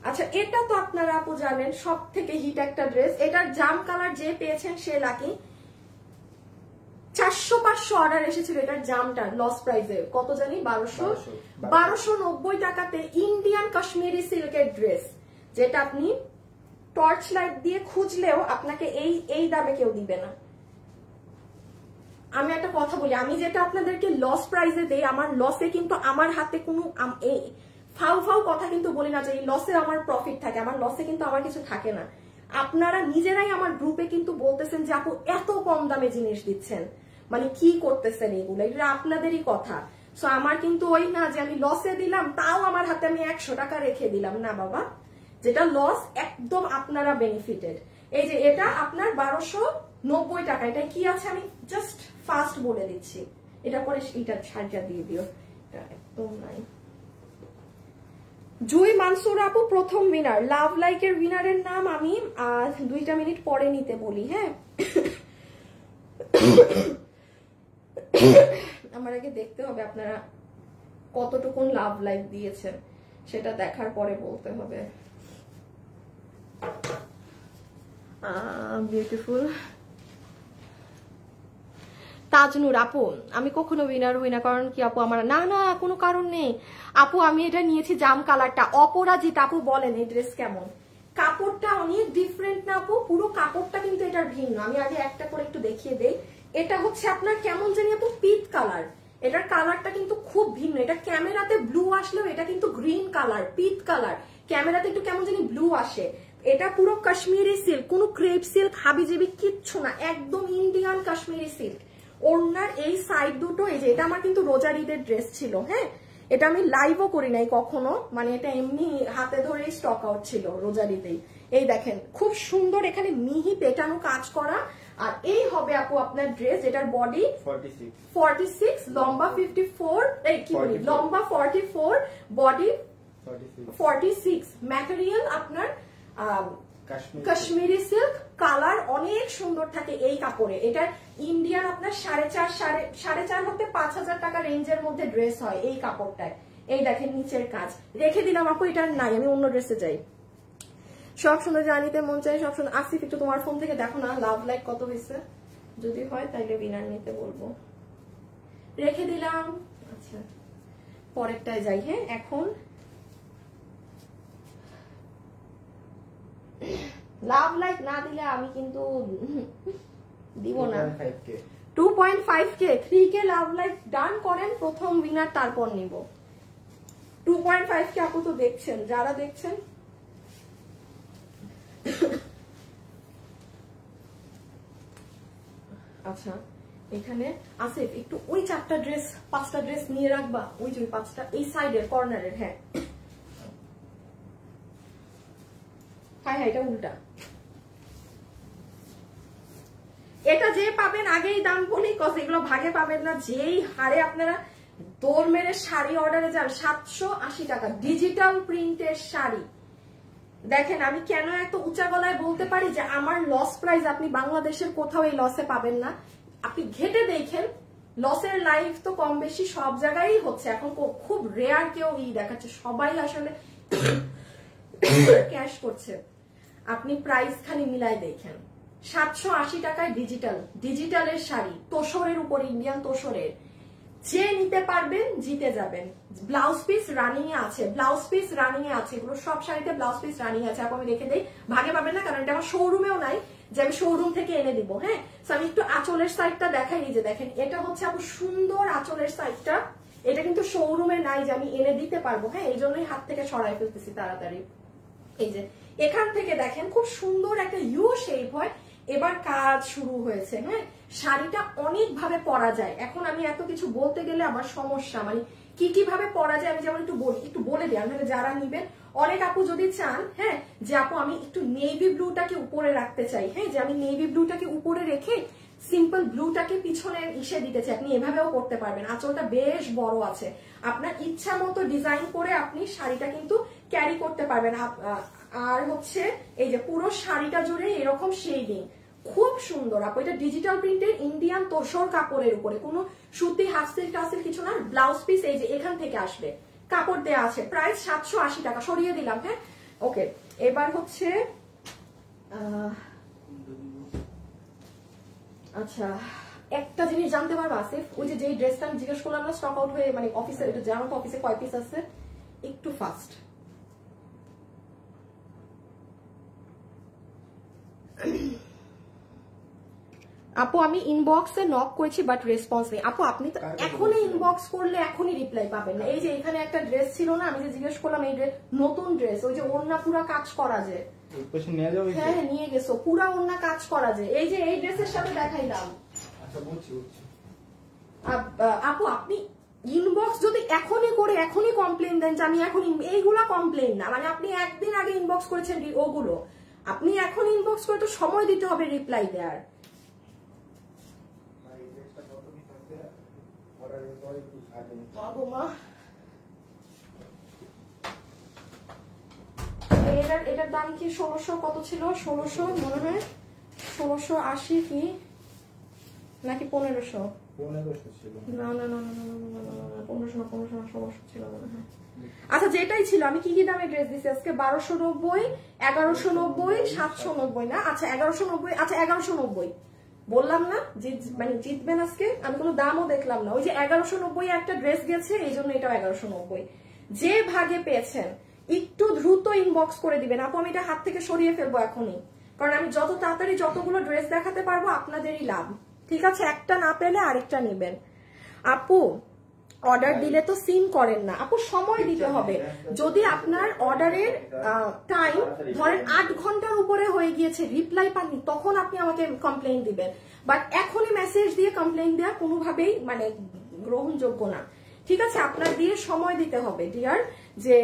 আচ্ছা এটা তো আপনারা আপু জানেন সব থেকে হিট একটা ড্রেস। এটার জাম কালার যে পেয়েছেন সে লাকি। 400-500 অর্ডার এসেছিল এটার জামটা লস প্রাইসে, কত জানি 1290 টাকাতে ইন্ডিয়ান কাশ্মীরি সিল্কের ড্রেস, যেটা আপনি টর্চ লাইট দিয়ে খুঁজলেও আপনাকে এই দামে কেউ দিবে না। আমি একটা কথা বলি, আমি যেটা আপনাদেরকে লস প্রাইসে দেই, আমার লসে কিন্তু আমার হাতে কোনো ফাউ কথা কিন্তু বলি না যে এই লসে আমার প্রফিট থাকে, আমার লসে কিন্তু আমার কিছু থাকে না। আপনারা নিজেরাই আমার গ্রুপে কিন্তু বলতেছেন যে আপু এত কম দামে জিনিস দিচ্ছেন, মানে কি করতেছেন এগুলো, এটা আপনাদেরই কথা। সো আমার কিন্তু ওই না যে আমি লসে দিলাম তাও আমার হাতে আমি 100 টাকা রেখে দিলাম, না বাবা। যেটা লস একদম আপনারা বেনিফিটেড। এই যে এটা আপনার 1290 টাকা, এটা কি আছে আমি জাস্ট ফাস্ট বলে দিচ্ছি, এটা পরে এটা ছাড়া দিয়ে দিও, এটা একদম নাই। জুই মানসুর আপু প্রথম উইনার। লাভ লাইকের উইনারের নাম আমি 2 মিনিট পরে নিতে বলি। হ্যাঁ আমার আগে দেখতে হবে আপনারা কতটুকুন লাভ লাইক দিয়েছেন, সেটা দেখার পরে বলতে হবে। বিউটিফুল তাজনুর আপু, আমি কখনো উইনার হই না, কারণ কি আপু আমার না কোনো কারণ নেই আপু। আমি এটা নিয়েছি জাম কালারটা। অপরাজিত আপু বলেন এই ড্রেস কেমন? কাপড়টা অনেক ডিফারেন্ট না আপু, পুরো কাপড়টা কিন্তু এটার ভিন্ন। আমি আগে একটা করে একটু দেখিয়ে দেই। এটা হচ্ছে আপনার কেমন জানি আপু পিট কালার, এটার কালারটা কিন্তু খুব ভিন্ন, এটা ক্যামেরাতে ব্লু আসলেও এটা কিন্তু গ্রিন কালার, পিট কালার, ক্যামেরাতে একটু কেমন জানি ব্লু আসে। এটা পুরো কাশ্মীরি সিল্ক, কোনো ক্রেপ সিল্ক হাবিজাবি কিচ্ছু না, একদম ইন্ডিয়ান কাশ্মীরি সিল্ক। ওড়নার এই সাইড দুটো, এই যে এটা আমার কিন্তু রোজার ঈদের ড্রেস ছিল, হ্যাঁ এটা আমি লাইভও করি নাই কখনো, মানে এটা এমনি হাতে ধরে স্টক আউট ছিল রোজার ঈদেই। এই দেখেন খুব সুন্দর এখানে মিহি পেটানো কাজ করা। আর এই হবে আপু আপনার ড্রেস, এটার বডি 46, লম্বা 54, এই কি বলি লম্বা 44, বডি 46, ম্যাটেরিয়াল আপনার কাশ্মীরি সিল্ক, কালার অনেক সুন্দর থাকে এই কাপড়ে। এটা ইন্ডিয়ান আপনার 4.5 হতে 5,000 টাকা রেঞ্জের মধ্যে ড্রেস হয় এই কাপড়টায়। এই দেখেন নিচের কাজ রেখে দিলাম আপু, এটা নাই, আমি অন্য ড্রেসে যাই। সব সুন্দর জানিতে মন চাই, সব সুন্দর। আসিফ একটু তোমার ফোন থেকে দেখো না লাভ লাইক কত হয়েছে, যদি হয় তাইলে উইনার নিতে বলবো। রেখে দিলাম। আচ্ছা পরেরটায় যাই। হ্যাঁ এখন লাভ লাইক না দিলে আমি কিন্তু দিব না। 2.5K 3K love like done করেন, প্রথম উইনার তারপর নিব। 2.5K আপু তো দেখছেন, যারা দেখছেন আচ্ছা এখানে আসিফ একটু ওই 4টা ড্রেস 5টা ড্রেস নিয়ে রাখবা, ওই যে 5টা এই সাইডের কর্নারের। হ্যাঁ হ্যাঁ এটা উল্টা। এটা যে পাবেন আগেই দাম বলি, কজ এগুলো ভাগে পাবেন না। যেই হারে আপনারা দৌড় মেরে শাড়ি অর্ডারে যান, 780 টাকা ডিজিটাল প্রিন্টের শাড়ি। দেখেন আমি কেন এত উঁচা গলায় বলতে পারি যে আমার লস প্রাইস আপনি বাংলাদেশের কোথাও এই লসে পাবেন না। আপনি ঘেটে দেখেন, লসের লাইফ তো কম বেশি সব জায়গায় হচ্ছে এখন, খুব রেয়ার কেউ দেখাচ্ছে, সবাই আসলে ক্যাশ করছে। আপনি প্রাইস খালি মিলাই দেখেন, 780 টাকায় ডিজিটালের শাড়ি, তোষরের উপর, ইন্ডিয়ান তোষরের। যে নিতে পারবেন জিতে যাবেন। ব্লাউজ পিস রানিং এ আছে, এগুলো সব শাড়িতে ব্লাউজ পিস রানিং আছে। আপু আমি রেখে দেই, ভাগে পাবেন না কারণ এটা আমার শোরুমেও নাই যে আমি শোরুম থেকে এনে দিব। হ্যাঁ আমি একটু আঁচলের সাইডটা দেখাই, এই যে দেখেন এটা হচ্ছে আপু সুন্দর আঁচলের সাইডটা, এটা কিন্তু শোরুমে নাই যে আমি এনে দিতে পারবো। হ্যাঁ এই জন্যই হাত থেকে সরাই ফেলতেছি তাড়াতাড়ি। এই যে এখান থেকে দেখেন খুব সুন্দর একটা ইউ শেপ হয়। এবার কাজ শুরু হয়েছে। হ্যাঁ শাড়িটা অনেক ভাবে পরা যায়, এখন আমি এত কিছু বলতে গেলে আমার সমস্যা, মানে কি কি ভাবে পরা যায় আমি যেমন একটু বলে দিই। আমি যারা নিবেন, অনেক আপু যদি চান হ্যাঁ যে আপু আমি একটু নেভি ব্লুটাকে উপরে রাখতে চাই, হ্যাঁ যে আমি নেভি ব্লুটাকে উপরে রেখে সিম্পল ব্লুটাকে পিছনে ইসে দিতে চাই, আপনি এভাবেও করতে পারবেন। আঁচলটা বেশ বড় আছে, আপনার ইচ্ছা মতো ডিজাইন করে আপনি শাড়িটা কিন্তু ক্যারি করতে পারবেন। আর হচ্ছে এই যে পুরো শাড়িটা জুড়ে এরকম শেডিং, খুব সুন্দর আপু। এটা ডিজিটাল প্রিন্টের ইন্ডিয়ান তোষর কাপড়ের উপরে, কোনো সুতি হাসিল টাসিল কিছু না। ব্লাউজ পিস এই যে এখান থেকে আসবে, কাপড় দেয়া আছে। প্রাইস 780 টাকা, সরিয়ে দিলাম। হ্যাঁ ওকে এবার হচ্ছে আচ্ছা একটা জিনিস জানতে পারবো আসিফ, ওই যে যেই ড্রেসটা আমি জিজ্ঞেস করলাম না স্টক আউট হয়ে, মানে অফিসে এটা জানো তো অফিসে কয় পিস আছে, একটু ফাস্ট। আপু আমি ইনবক্সে নক করেছি বাট রেসপন্স নেই। আপু আপনি তো এখনই ইনবক্স করলে এখনই রিপ্লাই পাবেন না। এই যে এখানে একটা ড্রেস ছিল না, আমি যে জিজ্ঞেস করলাম এই ড্রেস নতুন ড্রেস, ওই যে ওড়না পুরা কাজ করা যায়। হ্যাঁ নিয়ে গেছো, পুরা ওড়না কাজ করা যায়। এই যে এই ড্রেসের সাথে দেখাইলাম। আপু আপনি ইনবক্স যদি এখনই করে এখনই কমপ্লেন দেন যে আমি এখন, এইগুলা কমপ্লেন না, মানে আপনি একদিন আগে ইনবক্স করেছেন ওগুলো, আপনি এখন ইনবক্স করে তো সময় দিতে হবে রিপ্লাই দেওয়ার। এটার দাম কি 1600 কত ছিল, 1600 মনে হয় 1680 কি নাকি 1500? 1500 ছিল। না না না না 1500 1600 ছিল মনে হয়। আচ্ছা যেটাই ছিল, আমি কি কি দামে ড্রেস দিছি আজকে? 1290, 1190, 790 না? আচ্ছা 1190, আচ্ছা 1190 বললাম না যে মানে জিতবেন আজকে। আমি কোনো দামও দেখলাম না, ওই যে 1190 একটা ড্রেস গেছে, এই জন্য এটাও 1190। যে ভাগে পেয়েছেন একটু দ্রুত ইনবক্স করে দিবেন। আপু আমি এটা হাত থেকে সরিয়ে ফেলবো এখনই, কারণ আমি যত তাড়াতাড়ি যতগুলো ড্রেস দেখাতে পারবো আপনাদেরই লাভ। ঠিক আছে, একটা না পেলে আরেকটা নেবেন। আপু অর্ডার দিলে তো সিন করেন না আপু, সময় দিতে হবে। যদি আপনার অর্ডারের টাইম ধরেন 8 ঘন্টার উপরে হয়ে গিয়েছে, রিপ্লাই পাননি, তখন আপনি আমাকে কমপ্লেইন দিবেন। বাট এখনই মেসেজ দিয়ে কমপ্লেইন দেওয়া কোনোভাবেই মানে গ্রহণযোগ্য না, ঠিক আছে? আপনার দিয়ে সময় দিতে হবে ডিয়ার, যে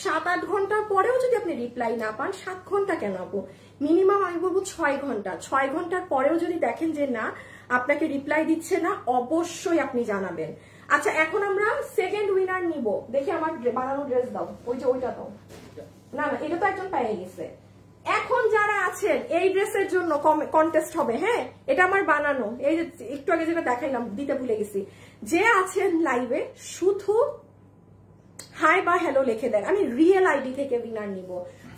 7-8 ঘন্টার পরেও যদি আপনি রিপ্লাই না পান, 7 ঘন্টা কেন আপু, মিনিমাম আমি বলবো 6 ঘন্টা। 6 ঘন্টার পরেও যদি দেখেন যে না আপনাকে রিপ্লাই দিচ্ছে না, অবশ্যই আপনি জানাবেন। আচ্ছা, এখন আমরা সেকেন্ড উইনার নিব। দেখি আমার বানানো ড্রেস দাও, ওই যে ওইটা দাও। না না, এটা তো একজন পেয়ে গেছে। এখন যারা আছেন এই ড্রেসের জন্য কন্টেস্ট হবে, হ্যাঁ? এটা আমার বানানো, এই যে একটু আগে যেটা দেখাইলাম, দিতে ভুলে গেছি। যে আছেন লাইভে শুধু হাই বা হ্যালো লিখে দেন, আমি রিয়েল আইডি থেকে উইনার নিব।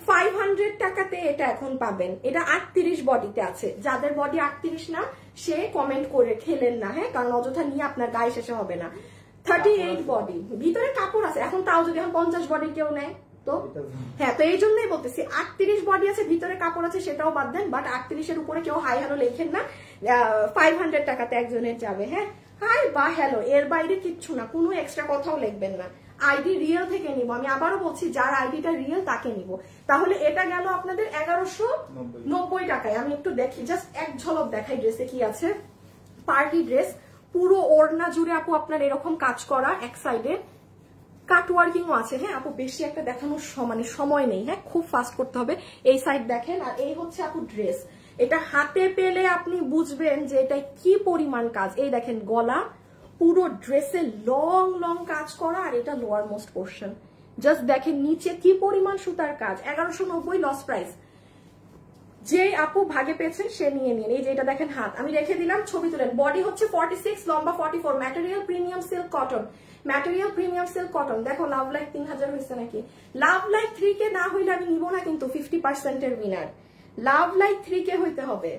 500 টাকাতে এটা এখন পাবেন। এটা 38 বডিতে আছে। যাদের বডি 38 না সে কমেন্ট করে খেলেন না, হ্যাঁ? কারণ অযথা নিয়ে আপনার গায়ে শেষে হবে না। 38 বডি, ভিতরে কাপড় আছে। এখন তাও যদি 50 বডি কেউ নেয় তো হ্যাঁ, তো এই জন্যই বলতেছি 38 বডি আছে, ভিতরে কাপড় আছে, সেটাও বাদ দেন। বাট 38-এর উপরে কেউ হাই হ্যালো লেখেন না। 500 টাকাতে একজনের যাবে, হ্যাঁ? হাই বা হ্যালো, এর বাইরে কিচ্ছু না, কোনো এক্সট্রা কথাও লিখবেন না। আইডি রিয়েল থেকে নিব, আমি আবারও বলছি, যার আইডিটা রিয়েল তাকে নিব। তাহলে এটা গেল আপনাদের 1190 টাকায়। আমি একটু দেখি, জাস্ট এক ঝলক দেখাই ড্রেসে কি আছে। পার্টি ড্রেস, পুরো ওড়না জুড়ে আপু আপনার এরকম কাজ করা, এক সাইডে কাটওয়ার্কিংও আছে, হ্যাঁ আপু? বেশি একটা দেখানোর মানে সময় নেই, হ্যাঁ? খুব ফাস্ট করতে হবে। এই সাইড দেখেন, আর এই হচ্ছে আপু ড্রেস। এটা হাতে পেলে আপনি বুঝবেন যে এটা কি পরিমাণ কাজ। এই দেখেন গলা, পুরো ড্রেসে লং লং কাজ করা, আর এটা লোয়ার মোস্ট পোর্শন। জাস্ট দেখেন নিচে কি পরিমাণ সুতার কাজ। 1190 লস প্রাইস। যে আপু ভাগে পেয়েছেন সে নিয়ে নিন। এই যে এটা দেখেন হাত, আমি রেখে দিলাম, ছবি তুলেন। বডি হচ্ছে 46, লম্বা 44, material premium silk cotton. Material premium silk cotton. দেখো লাভ লাইক 3000 হয়েছে নাকি? লাভ লাইক 3K না হইলে আমি নিব না কিন্তু। 50% এর উইনার। লাভ লাইক 3K হইতে হবে।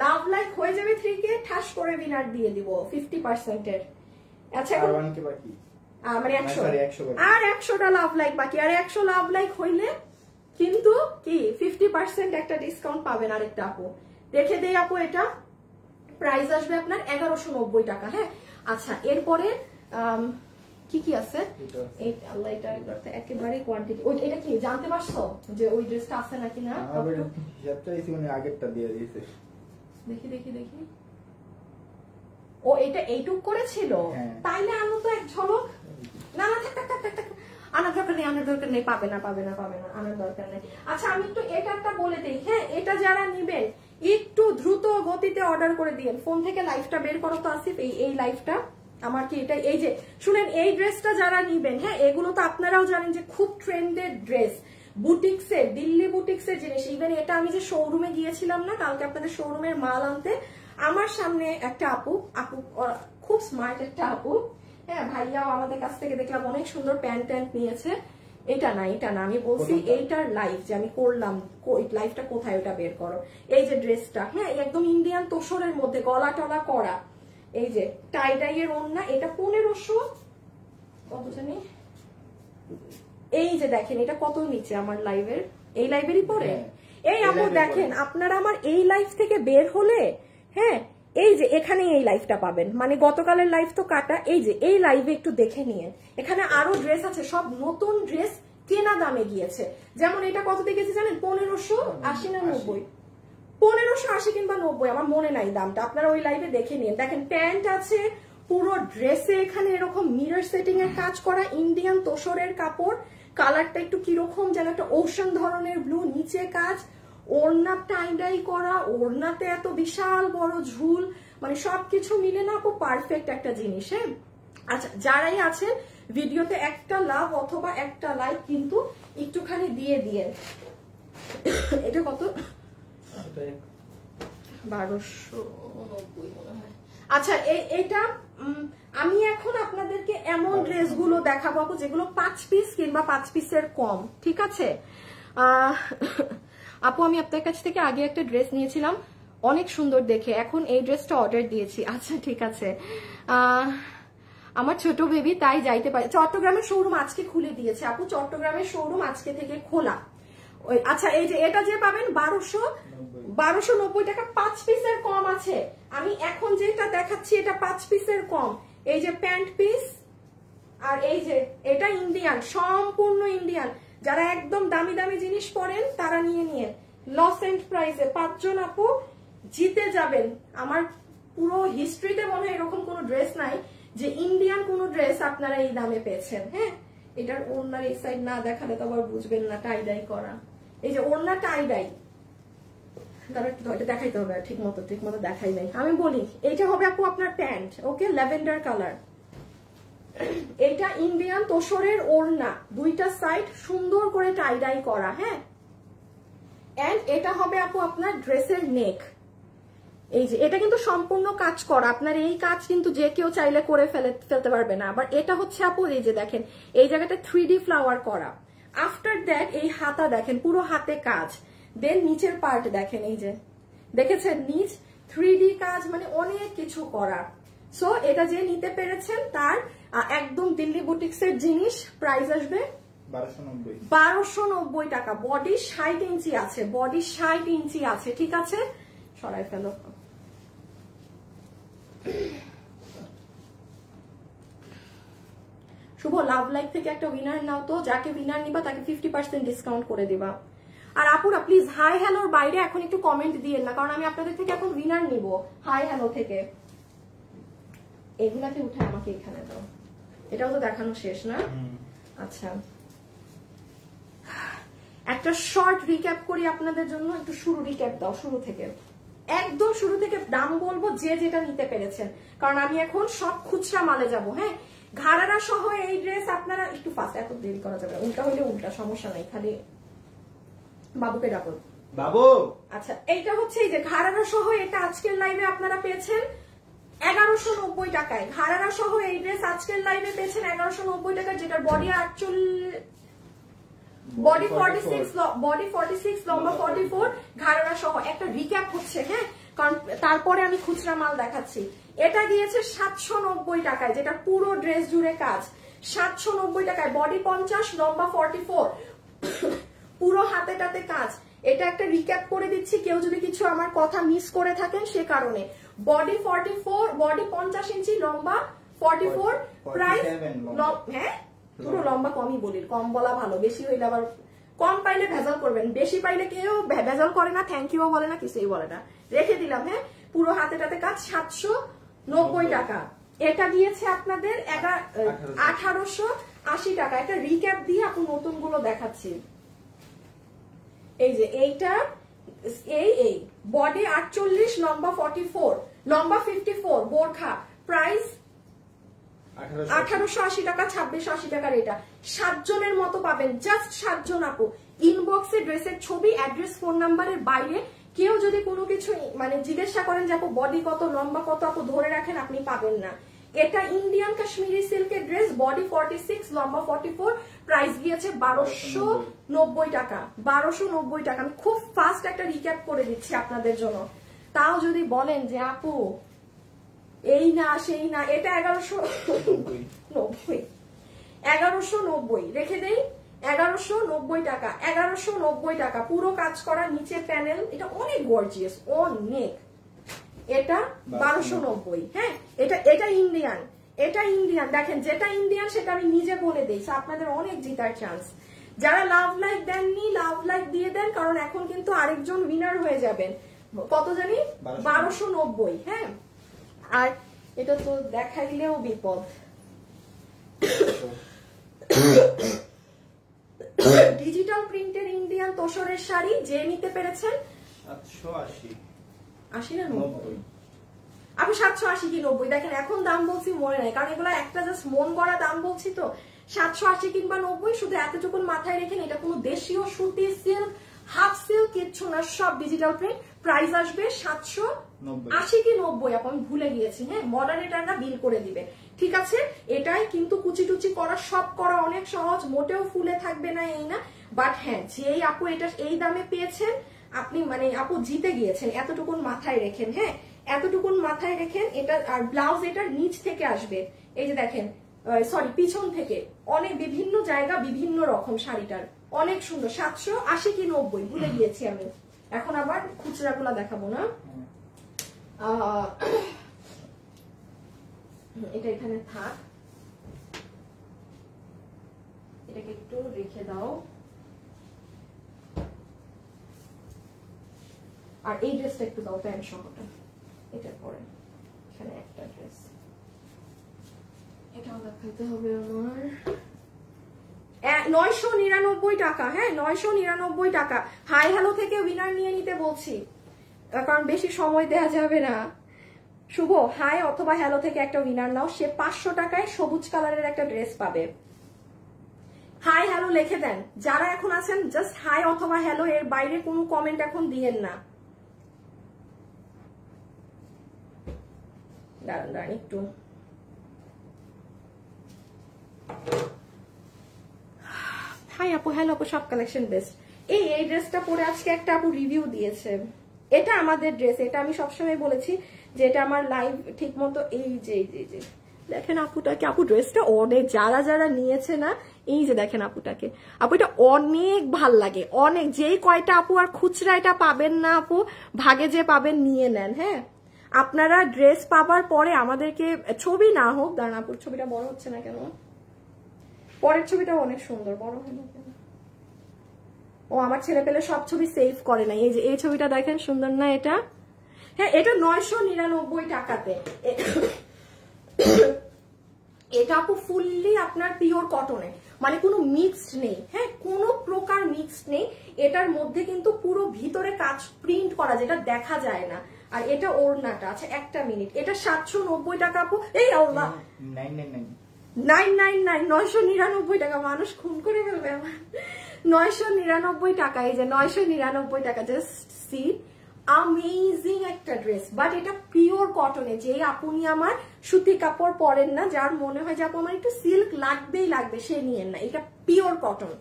লাভ লাইক হয়ে যাবে 3K, ঠাস করে উইনার দিয়ে দিব 50% এর। আচ্ছা, এখন মানে 100 আর 100টা লাভ লাইক বাকি। আর 100 লাভ লাইক হইলে কিন্তু কি 50% একটা ডিসকাউন্ট পাবেন। আরেকটা আপু রেখে দেই আপু, এটা প্রাইস আসবে আপনার 1190 টাকা, হ্যাঁ? আচ্ছা, এরপরে কি কি আছে? আল্লাহ, এটা একেবারে কোয়ান্টিটি। এটা কি জানতে পারছো যে ওই ড্রেসটা আছে নাকি না? আগেরটা দিয়ে দিয়েছে। দেখি দেখি দেখি। ও এটা এইটুক করেছিল, তাইলে আনো তো এক ঝলক। না না, থাক থাক থাক থাক, আনার দরকার নেই, আনার দরকার নেই, পাবে না পাবে না পাবে না, আনার দরকার নেই। আচ্ছা, আমি একটু এটা একটা বলে দিই, হ্যাঁ? এটা যারা নিবেন একটু দ্রুত গতিতে অর্ডার করে দিন। ফোন থেকে লাইভটা বের করো তো আসিফ, এই লাইভটা আমার কি এটা, এই যে শুনেন, এই ড্রেসটা যারা নিবেন, হ্যাঁ, এগুলো তো আপনারাও জানেন যে খুব ট্রেন্ডেড ড্রেস, বুটিক্সের, দিল্লি বুটিক্সের জিনিস। ইভেন এটা আমি যে শোরুমে গিয়েছিলাম না কালকে আপনাদের শোরুমের মাল আনতে, আমার সামনে একটা আপু খুব স্মার্ট একটা আপু, হ্যাঁ, ভাইয়াও আমাদের কাছ থেকে দেখলাম অনেক সুন্দর প্যান্ট নিয়েছে। এটা না, এটা না, আমি বলছি এইটার লাইভ যে আমি করলাম, লাইভটা কোথায়, ওটা বের করো। এই যে ড্রেসটা, হ্যাঁ, একদম ইন্ডিয়ান তোষরের মধ্যে, গলা টলা করা, এই যে টাই ডাই এর ওড়না। এটা 1500 কত জানি। এই যে দেখেন এটা কত নিচে আমার লাইভের, এই লাইভেরই পরে। এই আপু দেখেন, আপনারা আমার এই লাইভ থেকে বের হলে, হ্যাঁ, এই যে এখানে এই লাইভটা পাবেন, মানে গতকালের লাইভ তো কাটা। এই যে এই লাইভে একটু দেখে নিয়েন, এখানে আরো ড্রেস আছে, সব নতুন ড্রেস কেনা দামে গিয়েছে। যেমন এটা কত দিয়ে গেছে জানেন? 1580 না 90, 1580 কিংবা 90, আমার মনে নাই দামটা, আপনারা ওই লাইভে দেখে নিন। দেখেন প্যান্ট আছে, পুরো ড্রেসে এখানে এরকম মিরর সেটিং এর কাজ করা, ইন্ডিয়ান তোষরের কাপড়, কালারটা একটু কিরকম যেন একটা ওশান ধরনের ব্লু, নিচে কাজ, ওড়না টাই ডাই করা, ওড়নাতে এত বিশাল বড় ঝুল, মানে সবকিছু মিলে না আপু পারফেক্ট একটা জিনিস, হ্যাঁ? আচ্ছা, যারাই আছেন ভিডিওতে একটা লাভ অথবা একটা লাইক কিন্তু একটুখানি দিয়ে দিয়ে। এটা কত? 1290 মনে হয়। আচ্ছা, এটা আমি এখন আপনাদেরকে এমন ড্রেসগুলো দেখাবো আপু যেগুলো 5 পিস কিংবা 5 পিসের কম, ঠিক আছে? আপু আমি আপনার কাছ থেকে আগে একটা ড্রেস নিয়েছিলাম, অনেক সুন্দর দেখে, এখন এই ড্রেসটা অর্ডার দিয়েছি। আচ্ছা ঠিক আছে, আমার ছোট বেবি তাই যাইতে পারে। চট্টগ্রামের শোরুম আজকে খুলে দিয়েছে আপু, চট্টগ্রামের শোরুম আজকে থেকে খোলা। আচ্ছা, এই যে এটা যে পাবেন 1290 টাকা, 5 পিসের কম আছে। আমি এখন যেটা দেখাচ্ছি এটা 5 পিসের কম। এই যে প্যান্ট পিস, আর এই যে এটা ইন্ডিয়ান, সম্পূর্ণ ইন্ডিয়ান। যারা একদম দামি দামি জিনিস পরেন তারা নিয়ে লস এন্ড প্রাইসে 5 জন আপু জিতে যাবেন। আমার পুরো হিস্ট্রিতে মনে হয় এরকম কোনো ড্রেস নাই যে ইন্ডিয়ান কোনো ড্রেস আপনারা এই দামে পেয়েছেন। হ্যাঁ, এটার ওড়নার এই সাইড না দেখালে তো আবার বুঝবেন না, টাই ডাই করা। এই যে ওড়না টাই ডাই, তারা এটা দেখাইতে হবে, ঠিক মতো দেখাই নাই। আমি বলি এইটা হবে আপু আপনার প্যান্ট, ওকে, ল্যাভেন্ডার কালার। এটা ইন্ডিয়ান তোসরের ওড়না, দুইটা সাইড সুন্দর করে টাই ডাই করা। হ্যাঁ, এন্ড এটা হবে আপু আপনার ড্রেসের নেক। এই যে এটা কিন্তু সম্পূর্ণ কাজ করা, আপনার এই কাজ কিন্তু যে কেউ চাইলে করে ফেলতে পারবে না। আবার এটা হচ্ছে আপু এই যে দেখেন এই জায়গাটা 3D ফ্লাওয়ার করা। আফটার দ্যাট এই হাতা দেখেন পুরো হাতে কাজ, দেন নিচের পার্ট দেখেন, এই যে দেখেছেন নিচ 3D কাজ, মানে অনেক কিছু করা। সো এটা যে নিতে পেরেছেন তার একদম দিল্লি বুটিক্স এর জিনিস, প্রাইস আসবে 1290 টাকা। বডি 60 ইঞ্চি আছে, বডি 60 ইঞ্চি আছে, ঠিক আছে, সরাই ফেলো। শুভ লাভ লাইক থেকে একটা উইনার নাও তো, যাকে উইনার নিবা তাকে 50% ডিসকাউন্ট করে দিবা। আর আপুরা প্লিজ হাই হ্যালোর বাইরে এখন একটু কমেন্ট দিয়েন না, কারণ আমি আপনাদের থেকে এখন উইনার নিব হাই হ্যালো থেকে। এগুলাকে উঠে আমাকে এখানে দাও, এটাও তো দেখানো শেষ না? আচ্ছা, একটা শর্ট রিক্যাপ করি আপনাদের জন্য, একটু শুরু রিক্যাপ দাও শুরু থেকে, একদম শুরু থেকে দাম বলবো যে যেটা নিতে পেরেছেন, কারণ আমি এখন সব খুচরা মালে যাব। হ্যাঁ, ঘাড়ারা সহ এই ড্রেস আপনারা একটু ফাস্ট, এত দেরি করা যাবে, উল্টা হইলে উল্টা, সমস্যা নাই, খালি বাবুকে ডাকো বাবু। আচ্ছা, এইটা হচ্ছে এই যে ঘাড়ারা সহ, এটা আজকের লাইভে আপনারা পেয়েছেন 1190 টাকায়। ঘাড়ারা সহ এই ড্রেস আজকের লাইভে পেয়েছেন 1190 টাকায়, যেটার বডি 46 লম্বা 44, ঘাড়ারা সহ। একটা রিক্যাপ হচ্ছে, হ্যাঁ, কারণ তারপরে আমি খুচরা মাল দেখাচ্ছি। এটা গিয়েছে 790 টাকায়, যেটা পুরো ড্রেস জুড়ে কাজ, 790 টাকায়। বডি 50, লম্বা 44, পুরো হাতেটাতে কাজ। এটা একটা রিক্যাপ করে দিচ্ছি, কেউ যদি কিছু আমার কথা মিস করে থাকেন সে কারণে। বডি 44, বডি 50 ইঞ্চি, লম্বা 44, প্রাইস, হ্যাঁ পুরো লম্বা কমই বলি, কম বলা ভালো, বেশি হইলে আবার, কম পাইলে ভেজাল করবেন, বেশি পাইলে কেউ ভেজাল করে না, থ্যাংক ইউ বলে না, কিছুই বলে না, রেখে দিলাম। হ্যাঁ, পুরো হাতেটাতে কাজ, 790 টাকা। এটা দিয়েছে আপনাদের 1880 টাকা। একটা রিক্যাপ দিয়ে আপনি নতুন গুলো দেখাচ্ছি। এই যে এইটা, এই বডি 48, লম্বা 44, লম্বা 54, বোরখা, প্রাইস 1880 টাকা, 2680 টাকার। এটা 7 জনের মতো পাবেন, জাস্ট 7 জন আপু। ইনবক্সে ড্রেসের ছবি, অ্যাড্রেস, ফোন নাম্বারের বাইরে কেউ যদি কোনো কিছু মানে জিজ্ঞাসা করেন যে আপু বডি কত, লম্বা কত, আপু ধরে রাখেন, আপনি পাবেন না। এটা ইন্ডিয়ান কাশ্মীরি সিল্কের ড্রেস, বডি 46, লম্বা 44, প্রাইস গিয়েছে 1290 টাকা। 1290 টাকা। আমি খুব ফাস্ট একটা রিক্যাপ করে দিচ্ছি আপনাদের জন্য, তাও যদি বলেন যে আপু এই না সেই না, এটা 1190 রেখে দেই, 1190 টাকা। 1190 টাকা, পুরো কাজ করা, নিচে প্যানেল, এটা অনেক গর্জিয়াস, অনেক। এটা 1290। হ্যাঁ, এটা ইন্ডিয়ান, এটা ইন্ডিয়ান। দেখেন যেটা ইন্ডিয়ান সেটা আমি নিজে বলে দিই, আপনাদের অনেক জিতার চান্স। যারা লাভ লাইক দেননি, লাভ লাইক দিয়ে দেন, কারণ এখন কিন্তু আরেকজন উইনার হয়ে যাবেন। কত জানি? 1290। হ্যাঁ, আর এটা তো দেখাইলেও বিপদ। ডিজিটাল প্রিন্টের ইন্ডিয়ান তোসরের শাড়ি যে নিতে পেরেছেন 780 না 90, আপনি 780 কি 90, দেখেন এখন দাম বলছি মনে নাই, কারণ এগুলো একটা জাস্ট মন গড়া দাম বলছি তো। 780 কিংবা 90, শুধু এতটুকুন মাথায় রেখেন, এটা কোনো দেশীয় সুতি, সিল্ক, হাফ সিল্ক কিচ্ছু না, সব ডিজিটাল প্রিন্ট। প্রাইস আসবে 780 কি 90, আমি ভুলে গিয়েছি। হ্যাঁ, মডারেটর না বিল করে দিবে, ঠিক আছে। এটাই কিন্তু কুচি টুচি করা, সব করা অনেক সহজ, মোটেও ফুলে থাকবে না এই না। বাট হ্যাঁ, যেই আপু এটা এই দামে পেয়েছেন, আপনি মানে আপু জিতে গিয়েছেন, এতটুকুন মাথায় রেখেন। হ্যাঁ, এতটুকুন মাথায় রেখেন। এটা আর ব্লাউজ এটার নিচ থেকে আসবে, এই যে দেখেন, সরি পিছন থেকে, অনেক বিভিন্ন জায়গা বিভিন্ন রকম শাড়িটার, অনেক সুন্দর। 780 কি 90 ভুলে গিয়েছি আমি, এখন আবার খুচরা গুলা দেখাবো না। এটা এখানে থাক। এটাকে একটু রেখে দাও। আর এই ড্রেসটা একটু দাও, প্যান্ট সহটা। এটার পরে এখানে একটা ড্রেস, এটাও দেখাতে হবে আমার। 999 টাকা, হ্যাঁ 999 টাকা। হাই হ্যালো থেকে উইনার নিয়ে নিতে বলছি, কারণ বেশি সময় দেয়া যাবে না। শুভ, হাই অথবা হ্যালো থেকে একটা উইনার নাও, সে 500 টাকায় সবুজ কালারের একটা ড্রেস পাবে। হাই হ্যালো লিখে দেন যারা এখন আছেন, জাস্ট হাই অথবা হ্যালো, এর বাইরে কোনো কমেন্ট এখন দিয়েন না। দাঁড়ান দাঁড়ান একটু, হাই আপু, হ্যালো আপু, সব কালেকশন বেস্ট। এই ড্রেসটা পরে আজকে একটা আপু রিভিউ দিয়েছে, এটা আমাদের ড্রেস, এটা আমি সবসময় বলেছি যে এটা আমার লাইভ ঠিক মতো। এই যে দেখেন আপুটাকে, আপু ড্রেসটা অনেক, যারা যারা নিয়েছে না, এই যে দেখেন আপুটাকে, আপু এটা অনেক ভাল লাগে, অনেক। যেই কয়টা আপু আর খুচরা এটা পাবেন না আপু, ভাগে যে পাবেন নিয়ে নেন। হ্যাঁ, আপনারা ড্রেস পাবার পরে আমাদেরকে ছবি না হোক, দাঁড়ান আপুর ছবিটা বড় হচ্ছে না কেন, পরের ছবিটাও অনেক সুন্দর, বড় হয় না কেন? ও আমার ছেলে পেলে সব ছবি সেভ করে না। এই যে এই ছবিটা দেখেন, সুন্দর না এটা? হ্যাঁ, এটা 999 টাকাতে। এটা আপু ফুললি আপনার পিওর কটনে, মানে কোনো মিক্সড নেই। হ্যাঁ, কোনো প্রকার মিক্সড নেই। এটার মধ্যে কিন্তু পুরো ভিতরে কাজ প্রিন্ট করা, যেটা দেখা যায় না। আর এটা ওড়নাটা। আচ্ছা একটা মিনিট, এটা 790 টাকা আপু। এই আল্লাহ, 999 টাকা, মানুষ খুন করে ফেলবে আমার। 999 টাকা, এই যে 999 টাকা। জাস্ট সি, অ্যামেজিং একটা ড্রেস, বাট এটা পিওর কটনে। যে আপনি আমার সুতি কাপড় পরেন না, যার মনে হয় যে আপু আমার একটু সিল্ক লাগবেই লাগবে, সে নিয়েন না। এটা পিওর কটন,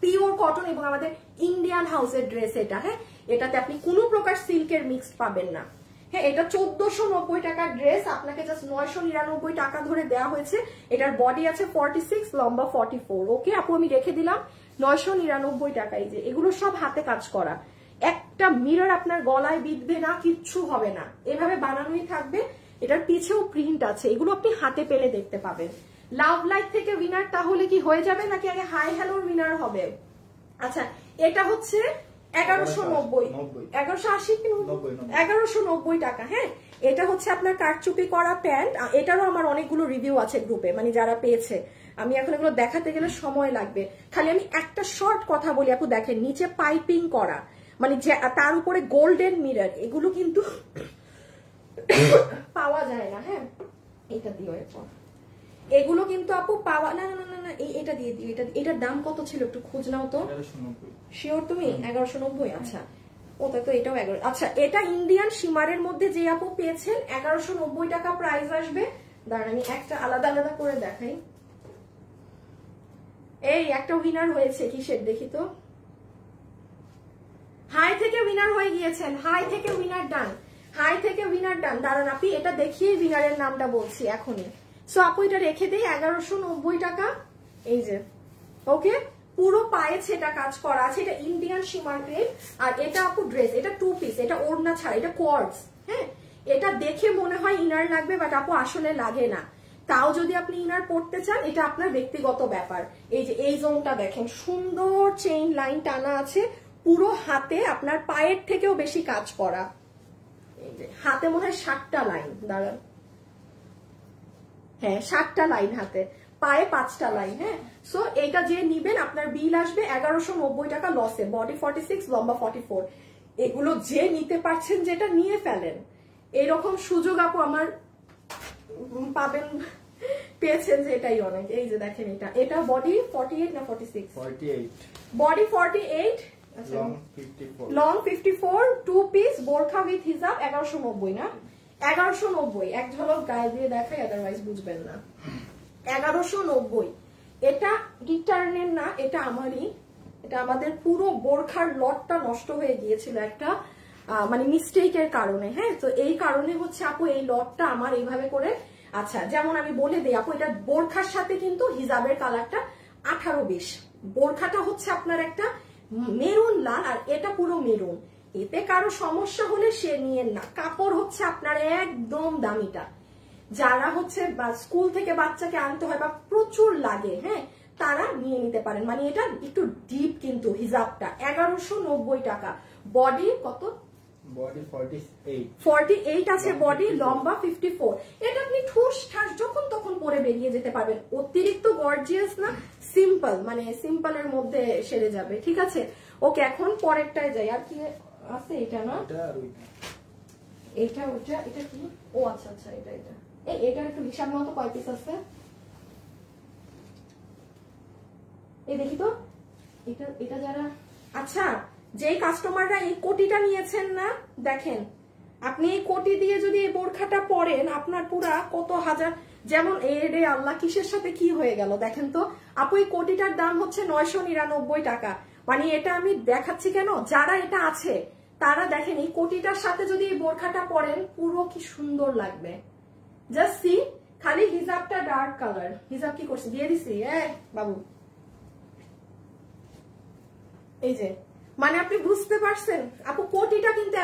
পিওর কটন, এবং আমাদের ইন্ডিয়ান হাউসের ড্রেস এটা। হ্যাঁ, এটাতে আপনি কোনো প্রকার সিল্কের মিক্স পাবেন না। হ্যাঁ, এটা 1490 টাকার ড্রেস, আপনাকে জাস্ট 999 টাকা ধরে দেওয়া হয়েছে। এটার বডি আছে 46, লম্বা 44। ওকে আপু, আমি রেখে দিলাম 999 টাকায়। যে এগুলো সব হাতে কাজ করা, একটা মিরর আপনার গলায় বিঁধবে না, কিচ্ছু হবে না, এভাবে বানানোই থাকবে। এটার পিছেও প্রিন্ট আছে, এগুলো আপনি হাতে পেলে দেখতে পাবেন। লাভ লাইফ থেকে উইনার তাহলে কি হয়ে যাবে, নাকি আগে হাই হ্যালোর উইনার হবে? আচ্ছা, এটা হচ্ছে 1190, 1180 কি 1190 টাকা। হ্যাঁ, এটা হচ্ছে আপনার কারচুপি করা প্যান্ট। এটারও আমার অনেকগুলো রিভিউ আছে গ্রুপে, মানে যারা পেয়েছে। আমি এখন এগুলো দেখাতে গেলে সময় লাগবে, খালি আমি একটা শর্ট কথা বলি আপু। দেখেন নিচে পাইপিং করা, মানে তার উপরে গোল্ডেন মিরর, এগুলো কিন্তু পাওয়া যায় না। হ্যাঁ, এটা দিও, এরপর এগুলো কিন্তু আপু পাওয়া না। না না না, এটা দিয়ে দিও। এটার দাম কত ছিল একটু খোঁজ নাও তো। শিওর তুমি? 1190। আচ্ছা, ওটা তো এটাও 11। আচ্ছা, এটা ইন্ডিয়ান শিমারের মধ্যে যে আপু পেয়েছেন 1190 টাকা প্রাইস আসবে। দাঁড়ান আমি একটা আলাদা আলাদা করে দেখাই। এই একটা উইনার হয়েছে, কিসের দেখি তো। হাই থেকে উইনার হয়ে গিয়েছেন, হাই থেকে উইনার ডান, হাই থেকে উইনার ডান। দাঁড়ান আপনি, এটা দেখিয়ে উইনারের নামটা বলছি এখনই। সো আপু এটা রেখে দেই 1190 টাকা। এই যে, ওকে, পুরো পায়ে সেটা কাজ করা আছে। এটা ইন্ডিয়ান শিমার ক্রেপ। আর এটা আপু ড্রেস, এটা 2 পিস, এটা ওড়না ছাড়া, এটা কোয়ার্ডস। হ্যাঁ, এটা দেখে মনে হয় ইনার লাগবে, বাট আপু আসলে লাগে না। তাও যদি আপনি ইনার পড়তে চান, এটা আপনার ব্যক্তিগত ব্যাপার। এই যে এই জোনটা দেখেন, সুন্দর চেইন লাইন টানা আছে পুরো হাতে, আপনার পায়ের থেকেও বেশি কাজ করা। এই যে হাতে মনে হয় 7টা লাইন, দাঁড়ান, হ্যাঁ 7টা লাইন হাতে, পায়ে 5টা লাইন। হ্যাঁ, সো এটা যে নিবেন আপনার বিল আসবে 1190 টাকা লসে। বডি 46, লম্বা 44। এগুলো যে নিতে পারছেন, যেটা নিয়ে ফেলেন। এরকম সুযোগ আপু আমার পাবেন, পেয়েছেন, যে এটাই অনেক। এই যে দেখেন, এটা বডি 48 না 46? 48, বডি 48, লং 54, 2 পিস, বোরখা উইথ হিজাব। 1190 না? 1190। এক ঝলক গায়ে দিয়ে দেখাই, আদারওয়াইজ বুঝবেন না। 1190। এটা রিটার্নের না, এটা আমারই। এটা আমাদের পুরো বোরখার লটটা নষ্ট হয়ে গিয়েছিল একটা মানে মিস্টেকের কারণে। হ্যাঁ, তো এই কারণে হচ্ছে আপু এই লটটা আমার এইভাবে করে। আচ্ছা, যেমন আমি বলে দিই আপু, এটা বোরখার সাথে কিন্তু হিজাবের কালারটা 18-20। বোরখাটা হচ্ছে আপনার একটা মেরুন লাল, আর এটা পুরো মেরুন। এতে কারো সমস্যা হলে সে নিয়েন না। কাপড় হচ্ছে আপনার একদম দামিটা। যারা হচ্ছে স্কুল থেকে বাচ্চাকে আনতে হয় বা প্রচুর লাগে, হ্যাঁ, তারা নিয়ে নিতে পারেন। মানে এটা একটু ডিপ কিন্তু হিজাবটা 1190 টাকা। বডি কত? বডি 48 আছে বডি, লম্বা 54। এটা আপনি ঠুস ঠাস যখন তখন পরে বেরিয়ে যেতে পারবেন। অতিরিক্ত গর্জিয়াস না, সিম্পল, মানে সিম্পলের মধ্যে সেরে যাবে। ঠিক আছে, ওকে এখন পরেরটায় যাই। আর কি আছে? এটা না, এটা ওটা, এটা কি? ও আচ্ছা আচ্ছা, এটা এটা এটার একটু হিসাব মতো কয় পিস আছে এই দেখি তো। এটা এটা যারা, আচ্ছা যেই কাস্টমাররা এই কোটিটা নিয়েছেন না, দেখেন আপনি এই কোটি দিয়ে যদি এই বোরখাটা পরেন, আপনার পুরা কত হাজার, যেমন রে আল্লাহ কিসের সাথে কি হয়ে গেল দেখেন তো আপু। এই কোটিটার দাম হচ্ছে 999 টাকা। মানে এটা আমি দেখাচ্ছি কেন, যারা এটা আছে তারা দেখেন এই কোটিটার সাথে যদি এই বোরখাটা পরেন পুরো কি সুন্দর লাগবে। জাস্ট সি, খালি হিজাবটা ডার্ক কালার। হিজাব কি করছি, দিয়ে দিছি বাবু। এই যে মানে আপনি বুঝতে পারছেন আপু, কোটিটা কিন্তু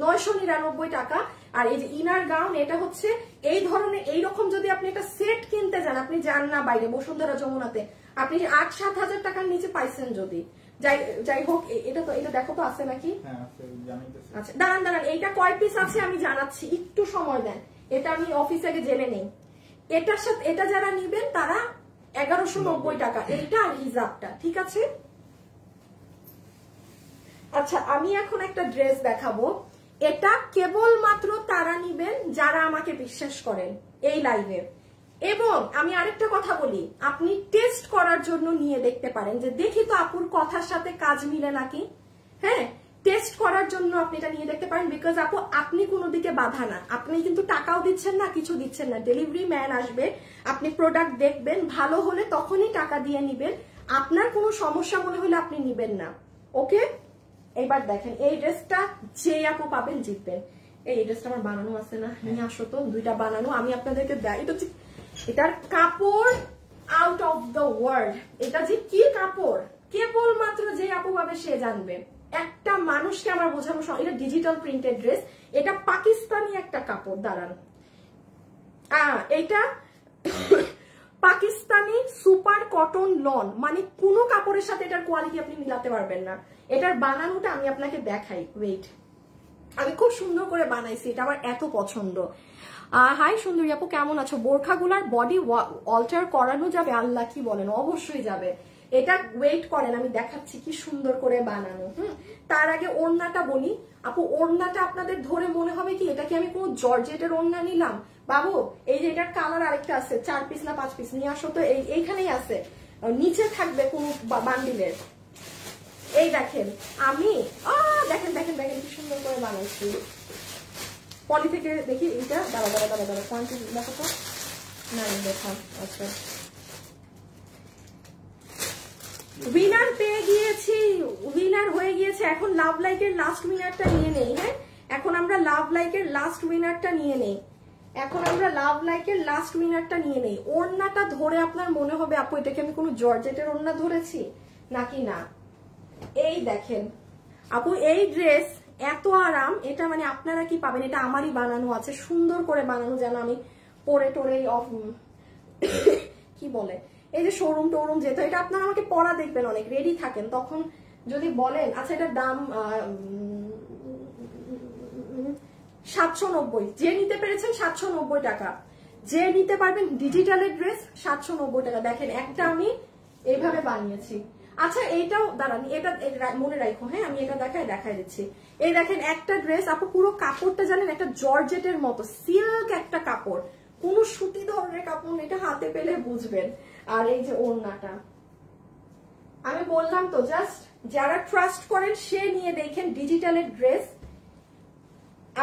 999 টাকা। আর এই যে ইনার গাউন, এটা হচ্ছে এই ধরনের, এইরকম যদি আপনি একটা সেট কিনতে যান, আপনি যান না বাইরে বসুন্ধরা যমুনাতে, আপনি 8-7 হাজার টাকার নিচে পাইছেন যদি। যাই হোক, এটা তো, এটা দেখো তো আছে নাকি? আচ্ছা দাঁড়ান দাঁড়ান, এইটা কয় পিস আছে আমি জানাচ্ছি, একটু সময় দেন। এটা আমি অফিসে আগে জেনে নেই। এটার সাথে এটা যারা নিবেন তারা 1190 টাকা, এইটা আর হিজাবটা। ঠিক আছে, আচ্ছা আমি এখন একটা ড্রেস দেখাবো। এটা কেবলমাত্র তারা নিবেন যারা আমাকে বিশ্বাস করেন এই লাইভে। এবং আমি আরেকটা কথা বলি, আপনি টেস্ট করার জন্য নিয়ে দেখতে পারেন যে দেখি তো আপুর কথার সাথে কাজ মিলে নাকি। হ্যাঁ, টেস্ট করার জন্য আপনি এটা নিয়ে দেখতে পারেন। বিকজ আপু আপনি কোনো দিকে বাধা না, আপনি কিন্তু টাকাও দিচ্ছেন না, কিছু দিচ্ছেন না। ডেলিভারি ম্যান আসবে, আপনি প্রোডাক্ট দেখবেন, ভালো হলে তখনই টাকা দিয়ে নিবেন। আপনার কোনো সমস্যা মনে হলে আপনি নিবেন না। ওকে, এবার দেখেন এই ড্রেসটা যে আপু পাবেন জিতবেন। এই ড্রেসটা আমার বানানো আছে না, নিয়ে আসো তো, দুইটা বানানো আমি আপনাদেরকে দেয়। এটার কাপড় আউট অফ দ্য ওয়ার্ল্ড। এটা যে কি কাপড় কেবলমাত্র যে আপু পাবে সে জানবে। একটা মানুষকে আমার বোঝানো, এটা ডিজিটাল প্রিন্টেড ড্রেস, এটা পাকিস্তানি একটা কাপড়। দাঁড়ান, এটা পাকিস্তানি সুপার কটন লন, মানে কোনো কাপড়ের সাথে এটার কোয়ালিটি আপনি মিলাতে পারবেন না। এটার বানানোটা আমি আপনাকে দেখাই, ওয়েট, আমি খুব সুন্দর করে বানাইছি, এটা আমার এত পছন্দ। হাই সুন্দরী আপু, কেমন আছো? বোরখাগুলার বডি অল্টার করানো যাবে? আল্লাহ কি বলেন, অবশ্যই যাবে। এটা ওয়েট করেন, আমি দেখাচ্ছি কি সুন্দর করে বানানো। তার আগে ওড়নাটা বলি আপু, ওড়নাটা আপনাদের ধরে মনে হবে কি এটা কি আমি কোনো জর্জেটের ওড়না নিলাম। বাবু এই যে এটার কালার আরেকটা আছে, 4 পিস না 5 পিস নিয়ে আসো তো। এইখানেই আছে, নিচে থাকবে কোন বান্ডিলের। এই দেখেন আমি দেখেন দেখেন দেখেন কি সুন্দর করে বানাইছি। পলি থেকে দেখি এটা, দাঁড়া দাঁড়া দাঁড়া দাঁড়া, কোয়ান্টিটি দেখো তো, না দেখা। আচ্ছা, উইনার পেয়ে গিয়েছি, উইনার হয়ে গিয়েছে। এখন লাভ লাইকের লাস্ট উইনারটা নিয়ে নেই। হ্যাঁ, এখন আমরা লাভ লাইকের লাস্ট উইনারটা নিয়ে নেই। ওড়নাটা ধরে আপনার মনে হবে আপু এটাকে আমি কোনো জর্জেটের ওড়না ধরেছি নাকি না। এই দেখেন আপু, এই ড্রেস এত আরাম, এটা মানে আপনারা কি পাবেন, এটা আমারই বানানো আছে, সুন্দর করে বানানো, যেন আমি পরে টোরে কি বলে এই যে শোরুম টোরুম যেত, এটা আপনারা আমাকে পরা দেখবেন অনেক রেডি থাকেন, তখন যদি বলেন আচ্ছা এটার দাম 790, যে নিতে পেরেছেন 790 টাকা, যে নিতে পারবেন ডিজিটালের ড্রেস 790 টাকা। দেখেন একটা আমি এইভাবে বানিয়েছি। আচ্ছা এইটাও দাঁড়ান, এটা মনে রাখো। হ্যাঁ, আমি এটা দেখাই দিচ্ছি। এই দেখেন একটা ড্রেস আপু, পুরো কাপড়টা জানেন একটা জর্জেটের মতো, সিল্ক একটা কাপড়, কোন সুতি ধরনের কাপড়, এটা হাতে পেলে বুঝবেন। আর এই যে ওড়নাটা আমি বললাম তো, জাস্ট যারা ট্রাস্ট করেন সে নিয়ে দেখেন ডিজিটালের ড্রেস।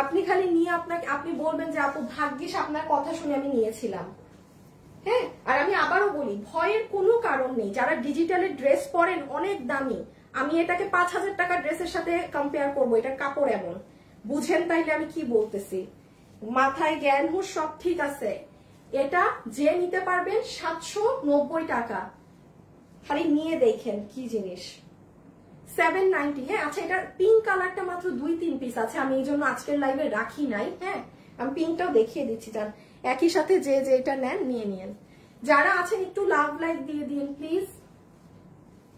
আপনি খালি নিয়ে আপনি বলবেন যে আপু ভাগ্যিস আপনার কথা শুনে আমি নিয়েছিলাম। হ্যাঁ, আর আমি আবারও বলি, ভয়ের কোনো কারণ নেই। যারা ডিজিটালের ড্রেস পরেন অনেক দামি, আমি এটাকে 5000 টাকা ড্রেসের সাথে কম্পেয়ার করবো, এটার কাপড় এমন, বুঝেন তাইলে আমি কি বলতেছি, মাথায় জ্ঞান হুঁশ সব ঠিক আছে। এটা যে নিতে পারবেন 790 টাকা, খালি নিয়ে দেখেন কি জিনিস। 790। হ্যাঁ, আচ্ছা এটার পিঙ্ক কালারটা মাত্র 2-3 পিস আছে, আমি এই জন্য আজকের লাইভে রাখি নাই। হ্যাঁ, আমি পিঙ্কটাও দেখিয়ে দিচ্ছি, জান একই সাথে যে এটা নেন নিয়ে নিয়েন। যারা আছেন একটু লাভ লাইক দিয়ে দিন প্লিজ।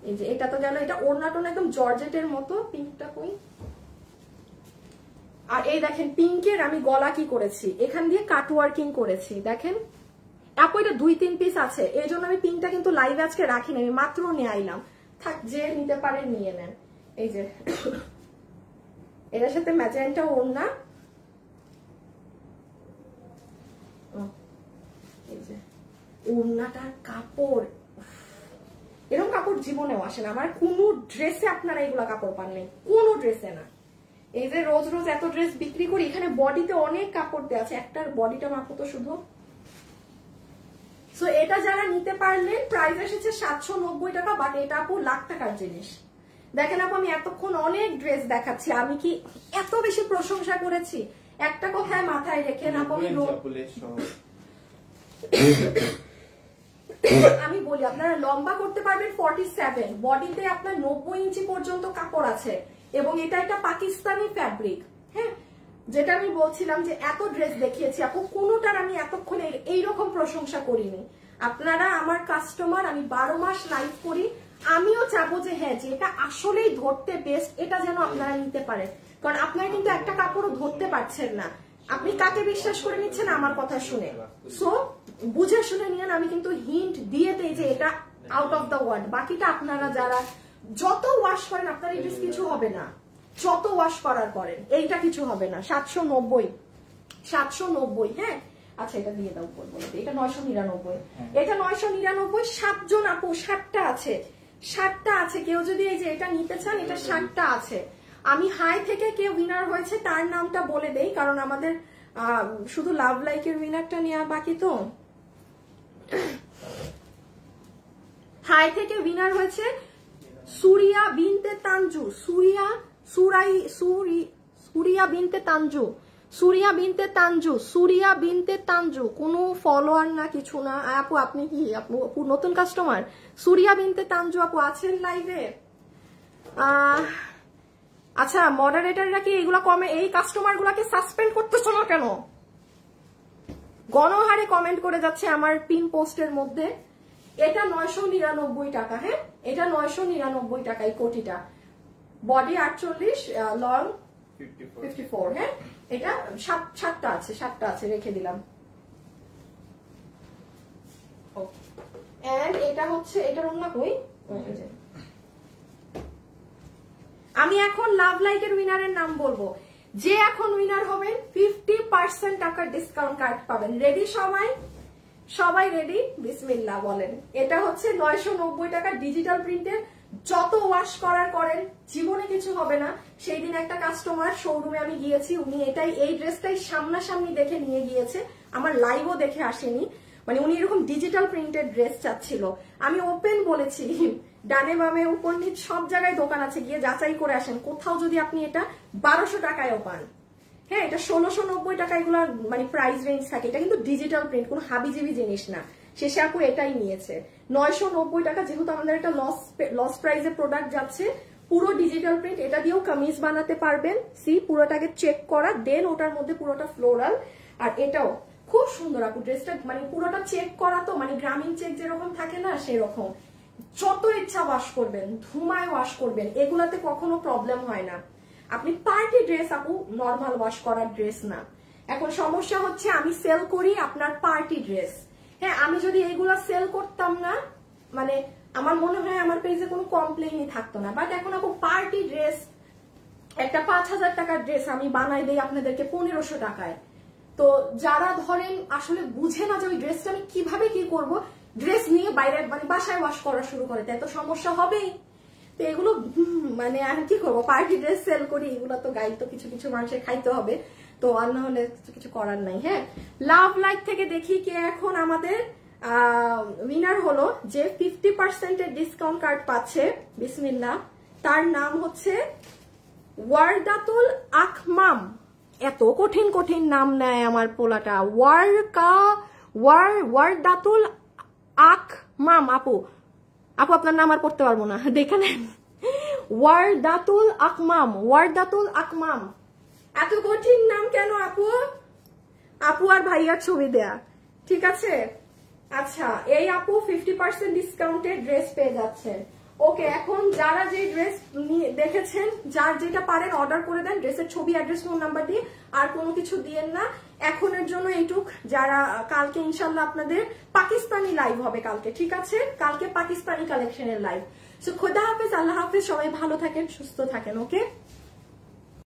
এই যে এটা তো গেল, এটা ওড়নাটা একদম জর্জেটের মতো। পিঙ্কটা কই? আর এই দেখেন পিঙ্কের আমি গলা কি করেছি, এখান দিয়ে কাট ওয়ার্কিং করেছি দেখেন আপু। এটা 2-3 পিস আছে, এই জন্য আমি পিঙ্কটা কিন্তু লাইভে আজকে রাখিনি, আমি মাত্র নিয়ে আইলাম। থাক, যে নিতে পারেন নিয়ে নেন। এই যে এটার সাথে ম্যাজেন্টা ওড়না, এই যে ওড়নাটার কাপড়, এরকম কাপড় জীবনেও আসে না আমার কোনো ড্রেসে। আপনারা এগুলা কাপড় পান নাই কোনো ড্রেসে না। এই যে রোজ রোজ এত ড্রেস বিক্রি করি, এখানে বডিতে অনেক কাপড় দেওয়া আছে, একটার বডিটা মাপো তো শুধু। সো এটা যারা নিতে পারলেন, প্রাইস এসেছে 790 টাকা, বাট এটা আপু লাখ টাকার জিনিস। দেখেন আপু আমি এতক্ষণ অনেক ড্রেস দেখাচ্ছি, আমি কি এত বেশি প্রশংসা করেছি? একটা কথায় মাথায় রেখেন আপু, আমি বলি আপনারা লম্বা করতে পারবেন 47, বডিতে আপনার 90 ইঞ্চি পর্যন্ত কাপড় আছে, এবং এটা একটা পাকিস্তানি ফ্যাব্রিক। হ্যাঁ, যেটা আমি বলছিলাম যে এত ড্রেস দেখিয়েছি আপু, কোনোটার আমি এতক্ষণে এইরকম প্রশংসা করিনি। আপনারা আমার কাস্টমার, আমি 12 মাস লাইভ করি, আমিও চাবো যে হ্যাঁ, যে এটা আসলেই ধরতে বেস্ট, এটা যেন আপনারা নিতে পারেন। কারণ আপনারা কিন্তু একটা কাপড়ও ধরতে পারছেন না, আপনি কাকে বিশ্বাস করে নিচ্ছেন আমার কথা শুনে। সো বুঝে শুনে নিয়েন, আমি কিন্তু হিন্ট দিয়ে দেই যে এটা আউট অফ দ্য ওয়ার্ল্ড। বাকিটা আপনারা যারা যত ওয়াশ করেন আপনার এই ড্রেস কিছু হবে না, যত ওয়াশ করার করেন এইটা কিছু হবে না। 790। হ্যাঁ আচ্ছা, এটা দিয়ে দাও বলবো, এটা 999, এটা 999। 7 জন আপু, 7টা আছে, 7টা আছে। কেউ যদি এই যে এটা নিতে চান, এটা 7টা আছে। আমি হাই থেকে কেউ উইনার হয়েছে তার নামটা বলে দেই, কারণ আমাদের শুধু লাভ লাইকের উইনারটা নেওয়া বাকি। তো হাই থেকে উইনার হয়েছে সুরিয়া বিনতে তানজু, সুরিয়া বিনতে তানজু, কোনো ফলোয়ার না কিছু না আপু। আপনি কি আপু নতুন কাস্টমার? সুরিয়া বিনতে তানজু আপু আছেন লাইভে? আচ্ছা, মডারেটররা কি এগুলা কমে, এই কাস্টমার গুলাকে সাসপেন্ড করতেছ না কেন? গণহারে কমেন্ট করে যাচ্ছে আমার পিন পোস্টের মধ্যে। এটা 999 টাকা। হ্যাঁ, এটা 999 টাকা এই কোটিটা। Body 48, long 54। হ্যাঁ, এটা 7টা আছে, 7টা আছে, রেখে দিলাম। এন্ড এটা হচ্ছে, এটার অন্য কই? আমি এখন লাভ লাইকের উইনারের নাম বলবো। যে এখন উইনার হবেন 50% টাকার ডিসকাউন্ট কার্ড পাবেন। রেডি সবাই? সবাই রেডি? বিসমিল্লাহ বলেন। এটা হচ্ছে 990 টাকা ডিজিটাল প্রিন্টের। যত ওয়াশ করার করেন, জীবনে কিছু হবে না। সেই দিন একটা কাস্টমার শোরুমে আমি গিয়েছি, উনি এই ড্রেসটাই সামনাসামনি দেখে নিয়ে গিয়েছে, আমার লাইভও দেখে আসেনি। মানে উনি এরকম ডিজিটাল প্রিন্টেড ড্রেস চাচ্ছিল। আমি ওপেন বলেছি, ডানে বামে উপর নিচ সব জায়গায় দোকান আছে, গিয়ে যাচাই করে আসেন, কোথাও যদি আপনি এটা 1200 টাকায়ও পান। হ্যাঁ, এটা 1690 টাকা এগুলো মানে প্রাইস রেঞ্জ থাকে। এটা কিন্তু ডিজিটাল প্রিন্ট, কোনো হাবিজিবি জিনিস না। শেষে আপু এটাই নিয়েছে 990 টাকা। যেহেতু আমাদের একটা লস প্রাইসে প্রোডাক্ট যাচ্ছে, পুরো ডিজিটাল প্রিন্ট, এটা দিয়েও কামিজ বানাতে পারবেন। সি পুরোটাকে চেক করা, দেন ওটার মধ্যে পুরোটা ফ্লোরাল। আর এটাও খুব সুন্দর আপু, ড্রেসটা মানে পুরোটা চেক করা, তো মানে গ্রামীণ চেক যেরকম থাকে না সেরকম। যত ইচ্ছা ওয়াশ করবেন, ধুমায় ওয়াশ করবেন, এগুলাতে কখনো প্রবলেম হয় না। আপনি পার্টি ড্রেস আপু, নর্মাল ওয়াশ করার ড্রেস না। এখন সমস্যা হচ্ছে আমি সেল করি আপনার পার্টি ড্রেস। হ্যাঁ, আমি যদি এইগুলা সেল করতাম না, মানে আমার মনে হয় আমার পেজে কোনো কমপ্লেইনই থাকতো না। বাট এখন আপু পার্টি ড্রেস, একটা 5000 টাকার ড্রেস আমি বানাই দেই আপনাদেরকে 1500 টাকায়। তো যারা ধরেন আসলে বুঝে না যে ওই ড্রেসটা আমি কিভাবে কি করব, ড্রেস নিয়ে বাইরে মানে বাসায় ওয়াশ করা শুরু করে, তাই তো সমস্যা হবেই। তো এগুলো মানে আমি কি করবো, পার্টি ড্রেস সেল করি, এগুলো তো গাই তো কিছু কিছু মানুষের খাইতে হবে, তো আর না হলে কিছু করার নাই। হ্যাঁ, লাভ লাইক থেকে দেখি কে এখন আমাদের উইনার হলো, যে 50% এর ডিসকাউন্ট কার্ড পাচ্ছে। বিসমিল্লাহ, তার নাম হচ্ছে ওয়ারদাতুল আকমাম। এত কঠিন কঠিন নাম নেয় আমার পোলাটা। ওয়ারদাতুল আকমাম। আপু আপনার নাম আর পড়তে পারবো না, দেখে নেন। ওয়ারদাতুল আকমাম। এত কঠিন নাম কেন আপু? আপু আর ভাইয়ার ছবি দেয়া, ঠিক আছে? আচ্ছা, এই আপু 50% ডিসকাউন্টের ড্রেস পেয়ে যাচ্ছেন। ওকে, এখন যারা যে ড্রেস দেখেছেন, যার যেটা পারেন অর্ডার করে দেন, ড্রেসের ছবি, অ্যাড্রেস, ফোন নাম্বার দিয়ে, আর কোনো কিছু দিয়েন না। এখনের জন্য এইটুক। যারা কালকে ইনশাল্লাহ আপনাদের পাকিস্তানি লাইভ হবে কালকে, ঠিক আছে? কালকে পাকিস্তানি কালেকশনের লাইভ। সো খোদা হাফেজ, আল্লাহ হাফেজ, সবাই ভালো থাকেন, সুস্থ থাকেন। ওকে।